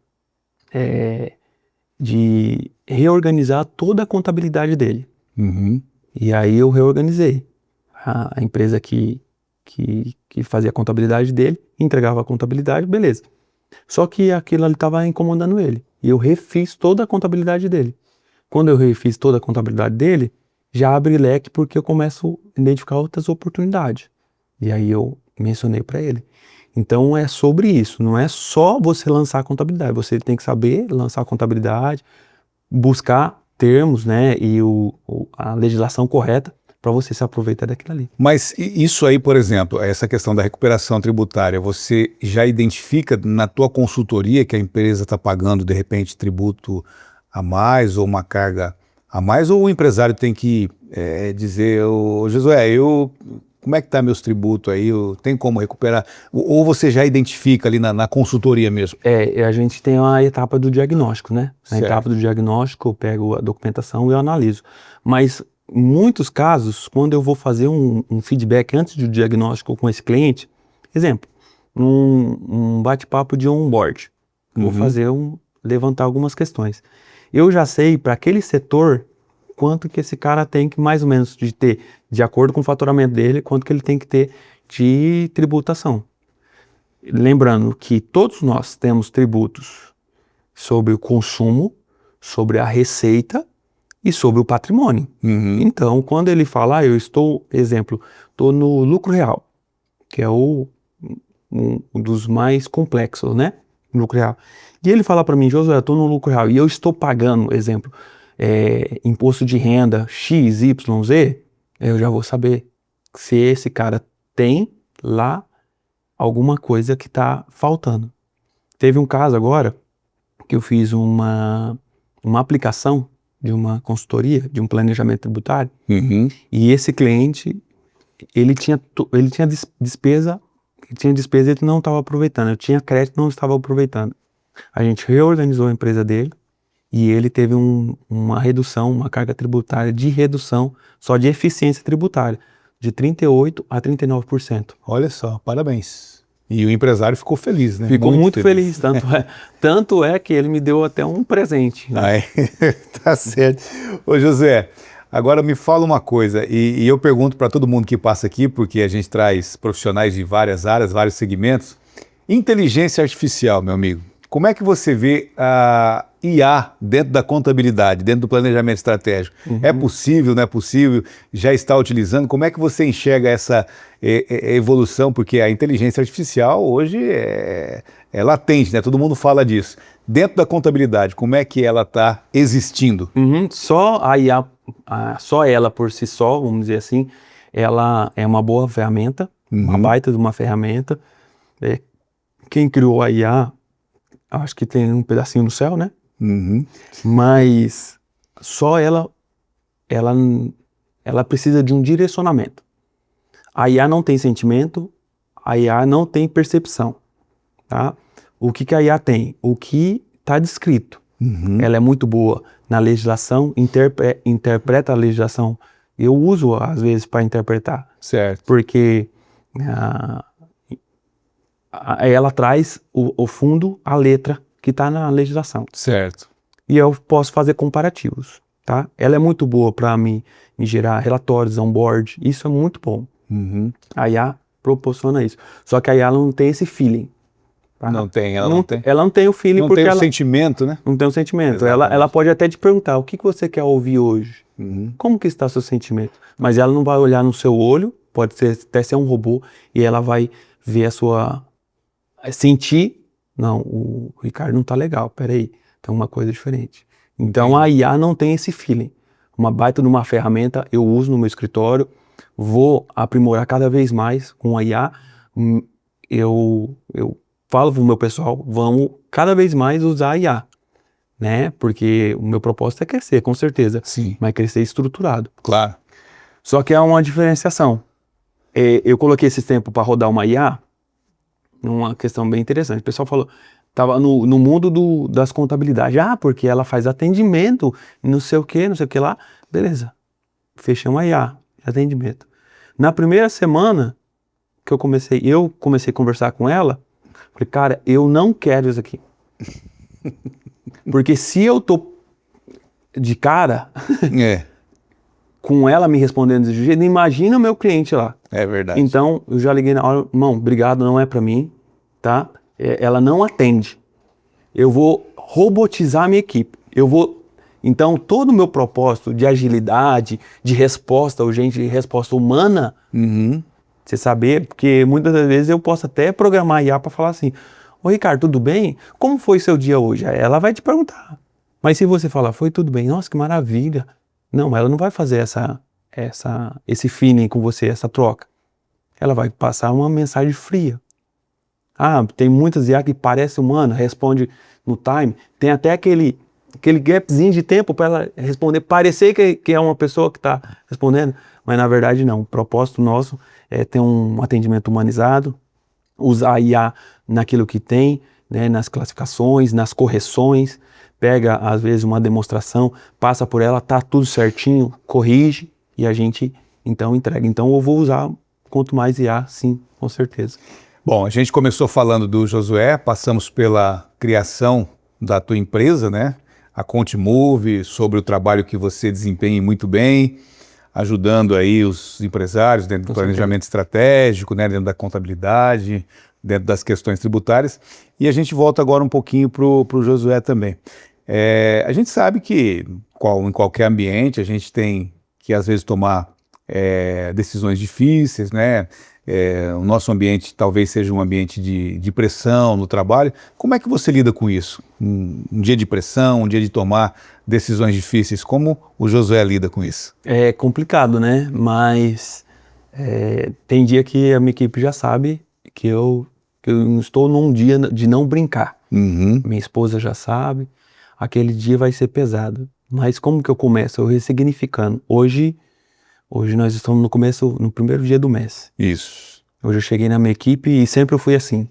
de reorganizar toda a contabilidade dele. E aí eu reorganizei. A empresa que fazia a contabilidade dele, entregava a contabilidade, beleza. Só que aquilo ali estava incomodando ele. E eu refiz toda a contabilidade dele. Quando eu refiz toda a contabilidade dele, já abre leque porque eu começo a identificar outras oportunidades. E aí eu mencionei para ele. Então é sobre isso, não é só você lançar a contabilidade, você tem que saber lançar a contabilidade, buscar termos, né, e a legislação correta para você se aproveitar daquilo ali. Mas isso aí, por exemplo, essa questão da recuperação tributária, você já identifica na tua consultoria que a empresa está pagando, de repente, tributo a mais ou uma carga a mais, ou o empresário tem que dizer, Josué, como é que tá meus tributos aí, tem como recuperar? Ou você já identifica ali na consultoria mesmo? A gente tem a etapa do diagnóstico, né? Na etapa do diagnóstico eu pego a documentação e eu analiso. Mas em muitos casos, quando eu vou fazer um feedback antes do diagnóstico com esse cliente, exemplo, um bate-papo de onboard, vou fazer levantar algumas questões. Eu já sei para aquele setor quanto que esse cara tem que mais ou menos de ter, de acordo com o faturamento dele, quanto que ele tem que ter de tributação. Lembrando que todos nós temos tributos sobre o consumo, sobre a receita e sobre o patrimônio. Então, quando ele fala, eu estou no lucro real, que é um dos mais complexos, né? Lucro real. E ele fala para mim, Josué, eu estou no lucro real e eu estou pagando, imposto de renda X, Y, Z, eu já vou saber se esse cara tem lá alguma coisa que está faltando. Teve um caso agora que eu fiz uma aplicação de uma consultoria, de um planejamento tributário, e esse cliente, ele tinha despesa e ele não estava aproveitando, eu tinha crédito e não estava aproveitando. A gente reorganizou a empresa dele e ele teve uma redução, uma carga tributária de redução só de eficiência tributária, de 38% a 39%. Olha só, parabéns. E o empresário ficou feliz, né? Ficou muito feliz. Tanto é que ele me deu até um presente. Né? Tá certo. Ô José, agora me fala uma coisa, e eu pergunto para todo mundo que passa aqui, porque a gente traz profissionais de várias áreas, vários segmentos. Inteligência artificial, meu amigo. Como é que você vê a IA dentro da contabilidade, dentro do planejamento estratégico? É possível, não é possível? Já está utilizando? Como é que você enxerga essa evolução? Porque a inteligência artificial hoje é latente, né? Todo mundo fala disso. Dentro da contabilidade, como é que ela está existindo? Só a IA, só ela por si só, vamos dizer assim, ela é uma boa ferramenta, uma baita de uma ferramenta. Quem criou a IA, acho que tem um pedacinho no céu, né? Mas só ela precisa de um direcionamento. A IA não tem sentimento, a IA não tem percepção, tá? O que a IA tem? O que está descrito. Ela é muito boa na legislação, interpreta a legislação. Eu uso, às vezes, para interpretar. Certo. Porque ela traz o fundo, a letra que está na legislação. Certo. E eu posso fazer comparativos, tá? Ela é muito boa para me gerar relatórios, onboard, isso é muito bom. A IA proporciona isso. Só que a IA não tem esse feeling. Tá? Não tem, ela não tem. Ela não tem o feeling não porque tem o ela sentimento, né? não tem o sentimento. Ela pode até te perguntar, o que você quer ouvir hoje? Como que está seu sentimento? Mas ela não vai olhar no seu olho, pode até ser um robô, e ela vai ver sentir, não, o Ricardo não tá legal, peraí, tem uma coisa diferente. Então a IA não tem esse feeling. Uma baita de uma ferramenta, eu uso no meu escritório, vou aprimorar cada vez mais com a IA. Eu falo pro meu pessoal, vamos cada vez mais usar a IA, né? Porque o meu propósito é crescer, com certeza. Sim. Mas crescer estruturado. Claro. Só que há uma diferenciação. Eu coloquei esse tempo para rodar uma IA, uma questão bem interessante. O pessoal falou, tava no mundo das contabilidades, porque ela faz atendimento, não sei o que lá. Beleza, fechei uma IA de atendimento. Na primeira semana que eu comecei a conversar com ela, falei, cara, eu não quero isso aqui. Porque se eu tô de cara com ela me respondendo desse jeito, imagina o meu cliente lá. É verdade. Então, eu já liguei na hora, irmão, obrigado, não é pra mim, tá? Ela não atende. Eu vou robotizar a minha equipe. Então, todo o meu propósito de agilidade, de resposta urgente, de resposta humana, você saber, porque muitas das vezes eu posso até programar a IA para falar assim, ô Ricardo, tudo bem? Como foi seu dia hoje? Aí ela vai te perguntar. Mas se você falar, foi tudo bem, nossa, que maravilha. Não, ela não vai fazer esse feeling com você, essa troca. Ela vai passar uma mensagem fria. Tem muitas IA que parece humana, responde no time, tem até aquele gapzinho de tempo para ela responder, parecer que é uma pessoa que está respondendo, mas na verdade não. O propósito nosso é ter um atendimento humanizado, usar a IA naquilo que tem, né, nas classificações, nas correções, pega às vezes uma demonstração, passa por ela, tá tudo certinho, corrige e a gente então entrega. Então eu vou usar quanto mais IA, sim, com certeza. Bom, a gente começou falando do Josué, passamos pela criação da tua empresa, né? A ContiMove, sobre o trabalho que você desempenha muito bem, ajudando aí os empresários dentro do planejamento estratégico, né? Dentro da contabilidade, dentro das questões tributárias. E a gente volta agora um pouquinho para o Josué também. A gente sabe que em qualquer ambiente a gente tem que às vezes tomar decisões difíceis, né? O nosso ambiente talvez seja um ambiente de pressão no trabalho. Como é que você lida com isso? Um dia de pressão, um dia de tomar decisões difíceis, como o Josué lida com isso? É complicado, né? Mas tem dia que a minha equipe já sabe que eu estou num dia de não brincar. Uhum. Minha esposa já sabe. Aquele dia vai ser pesado. Mas como que eu começo? Eu ressignificando. Hoje nós estamos no primeiro dia do mês. Isso. Hoje eu cheguei na minha equipe e sempre eu fui assim.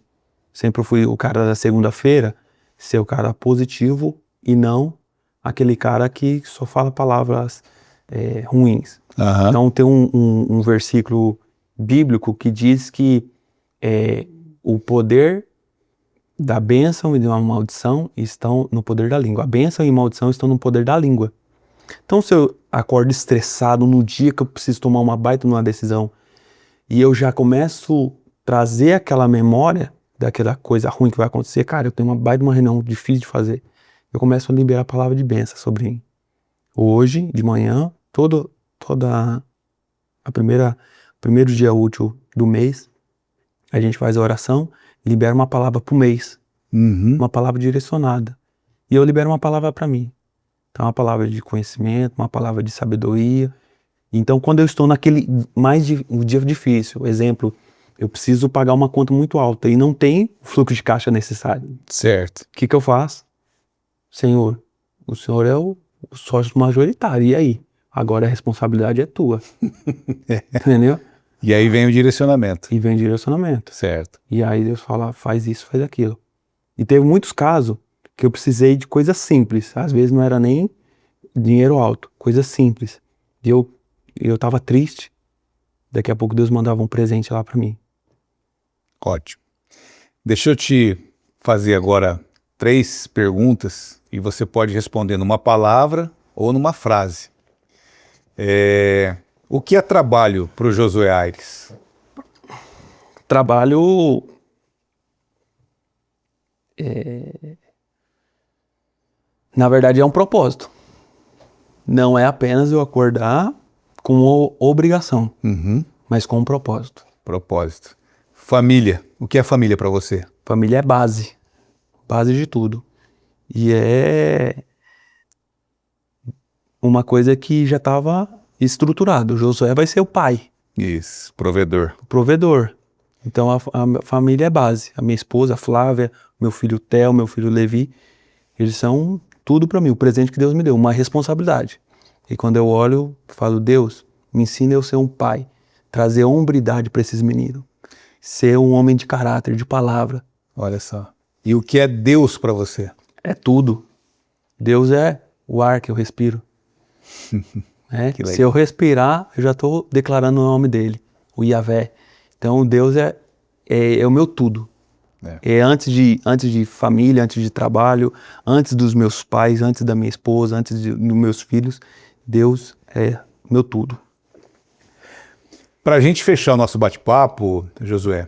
Sempre eu fui o cara da segunda-feira, ser o cara positivo e não aquele cara que só fala palavras ruins. Aham. Então tem um versículo bíblico que diz que o poder da bênção e de uma maldição estão no poder da língua. A bênção e a maldição estão no poder da língua. Então se eu acordo estressado no dia que eu preciso tomar uma baita numa decisão e eu já começo a trazer aquela memória daquela coisa ruim que vai acontecer, cara, eu tenho uma baita uma reunião difícil de fazer, eu começo a liberar a palavra de bênção sobre mim. Hoje, de manhã, toda primeiro dia útil do mês, a gente faz a oração, libera uma palavra pro mês, Uhum. uma palavra direcionada. E eu libero uma palavra para mim. Então, uma palavra de conhecimento, uma palavra de sabedoria. Então, quando eu estou naquele um dia difícil, exemplo, eu preciso pagar uma conta muito alta e não tem o fluxo de caixa necessário. Certo. O que eu faço? Senhor, o Senhor é o sócio majoritário, e aí? Agora a responsabilidade é tua. Entendeu? E aí vem o direcionamento. E vem direcionamento. Certo. E aí Deus fala, faz isso, faz aquilo. E teve muitos casos que eu precisei de coisas simples. Às vezes não era nem dinheiro alto, coisas simples. E eu tava triste. Daqui a pouco Deus mandava um presente lá para mim. Ótimo. Deixa eu te fazer agora 3 perguntas e você pode responder numa palavra ou numa frase. O que é trabalho para o Josué Aires? Trabalho na verdade é um propósito. Não é apenas eu acordar com obrigação, mas com um propósito. Propósito. Família. O que é família para você? Família é base de tudo. E é uma coisa que já estava estruturado. O Josué vai ser o pai, Isso. Provedor. o provedor. Então a família é base. A minha esposa, a Flávia, meu filho Theo, meu filho Levi, eles são tudo para mim, o presente que Deus me deu, uma responsabilidade. E quando eu olho, falo, Deus, me ensina eu ser um pai, trazer hombridade para esses meninos, ser um homem de caráter, de palavra. Olha só. E o que é Deus para você? É tudo. Deus é o ar que eu respiro. Que legal. Se eu respirar, eu já estou declarando o nome dele, o Yahvé. Então Deus é o meu tudo. É antes de família, antes de trabalho, antes dos meus pais, antes da minha esposa, antes dos meus filhos, Deus é meu tudo. Para a gente fechar o nosso bate-papo, Josué,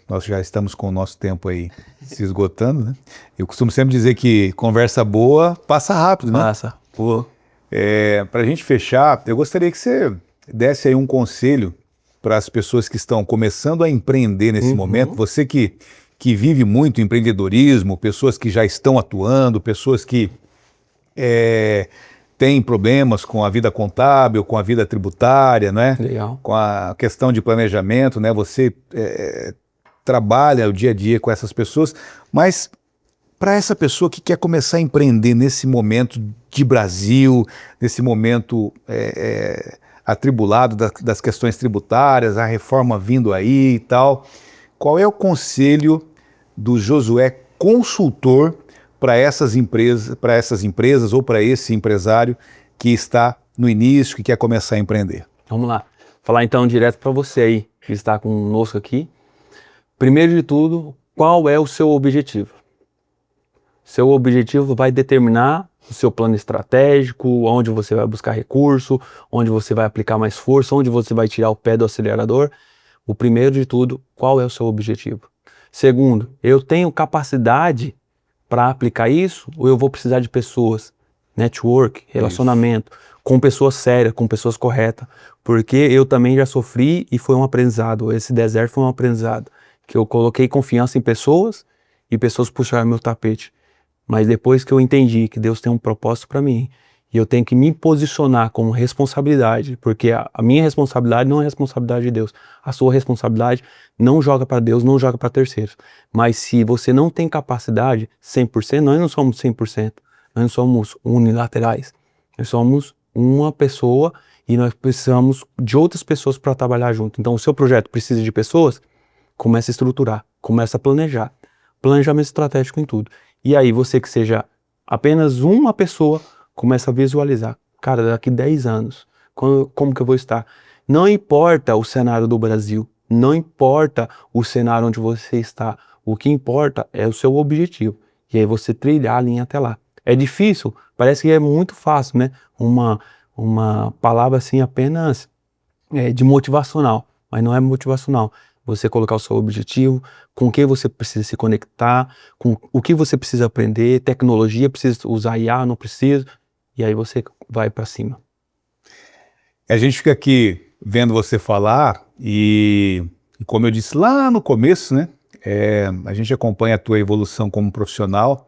nós já estamos com o nosso tempo aí se esgotando, né? Eu costumo sempre dizer que conversa boa passa rápido, né? Passa. Pô. Para a gente fechar, eu gostaria que você desse aí um conselho para as pessoas que estão começando a empreender nesse momento. Você que vive muito empreendedorismo, pessoas que já estão atuando, pessoas que têm problemas com a vida contábil, com a vida tributária, né? Legal. Com a questão de planejamento, né? Você trabalha o dia a dia com essas pessoas, mas para essa pessoa que quer começar a empreender nesse momento de Brasil, nesse momento atribulado das questões tributárias, a reforma vindo aí e tal, qual é o conselho do Josué consultor para essas empresas ou para esse empresário que está no início, que quer começar a empreender? Vamos lá. Falar então direto para você aí, que está conosco aqui. Primeiro de tudo, qual é o seu objetivo? Seu objetivo vai determinar o seu plano estratégico, onde você vai buscar recurso, onde você vai aplicar mais força, onde você vai tirar o pé do acelerador. O primeiro de tudo, qual é o seu objetivo? Segundo, eu tenho capacidade para aplicar isso ou eu vou precisar de pessoas, network, relacionamento, com pessoas sérias, com pessoas corretas? Porque eu também já sofri e foi um aprendizado. Esse deserto foi um aprendizado, que eu coloquei confiança em pessoas e pessoas puxaram meu tapete. Mas depois que eu entendi que Deus tem um propósito para mim E eu tenho que me posicionar como responsabilidade, porque a minha responsabilidade não é a responsabilidade de Deus. A sua responsabilidade não joga para Deus, não joga para terceiros. Mas se você não tem capacidade 100%, nós não somos 100%, nós não somos unilaterais. Nós somos uma pessoa e nós precisamos de outras pessoas para trabalhar junto. Então o seu projeto precisa de pessoas, começa a estruturar, começa a planejar. Planejamento estratégico em tudo. E aí você que seja apenas uma pessoa, começa a visualizar, cara, daqui 10 anos, como que eu vou estar? Não importa o cenário do Brasil, não importa o cenário onde você está, o que importa é o seu objetivo, e aí você trilhar a linha até lá. É difícil, parece que é muito fácil, né? Uma palavra assim apenas de motivacional, mas não é motivacional. Você colocar o seu objetivo, com quem você precisa se conectar, com o que você precisa aprender, tecnologia, precisa usar IA, não precisa, e aí você vai para cima. A gente fica aqui vendo você falar e como eu disse lá no começo, né, a gente acompanha a tua evolução como profissional,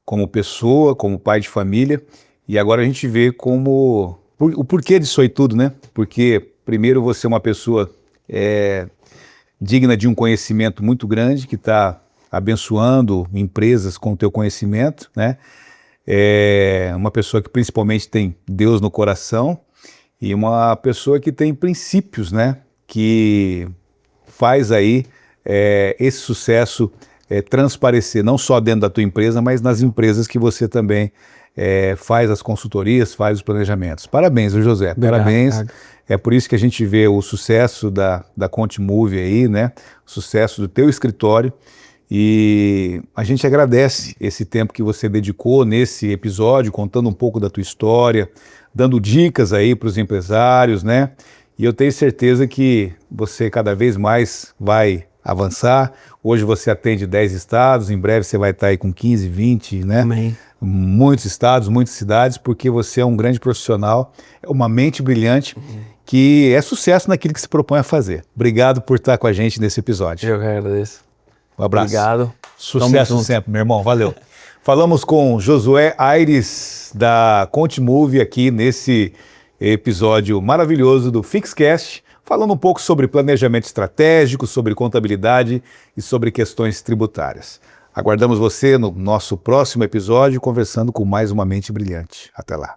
como pessoa, como pai de família, e agora a gente vê o porquê disso aí tudo, né? Porque primeiro você é uma pessoa digna de um conhecimento muito grande, que está abençoando empresas com o teu conhecimento, né? Uma pessoa que principalmente tem Deus no coração e uma pessoa que tem princípios, né? Que faz aí esse sucesso transparecer não só dentro da tua empresa, mas nas empresas que você também faz as consultorias, faz os planejamentos. Parabéns, viu, José? Obrigado, parabéns. cara. É por isso que a gente vê o sucesso da ContiMove aí, né? O sucesso do teu escritório. E a gente agradece esse tempo que você dedicou nesse episódio, contando um pouco da tua história, dando dicas aí para os empresários, né? E eu tenho certeza que você cada vez mais vai avançar. Hoje você atende 10 estados, em breve você vai estar aí com 15, 20, né? Amém. Muitos estados, muitas cidades, porque você é um grande profissional, é uma mente brilhante, que é sucesso naquilo que se propõe a fazer. Obrigado por estar com a gente nesse episódio. Eu que agradeço. Um abraço. Obrigado. Sucesso sempre, meu irmão. Valeu. Falamos com Josué Aires, da ContiMove, aqui nesse episódio maravilhoso do FixCast, falando um pouco sobre planejamento estratégico, sobre contabilidade e sobre questões tributárias. Aguardamos você no nosso próximo episódio, conversando com mais uma mente brilhante. Até lá.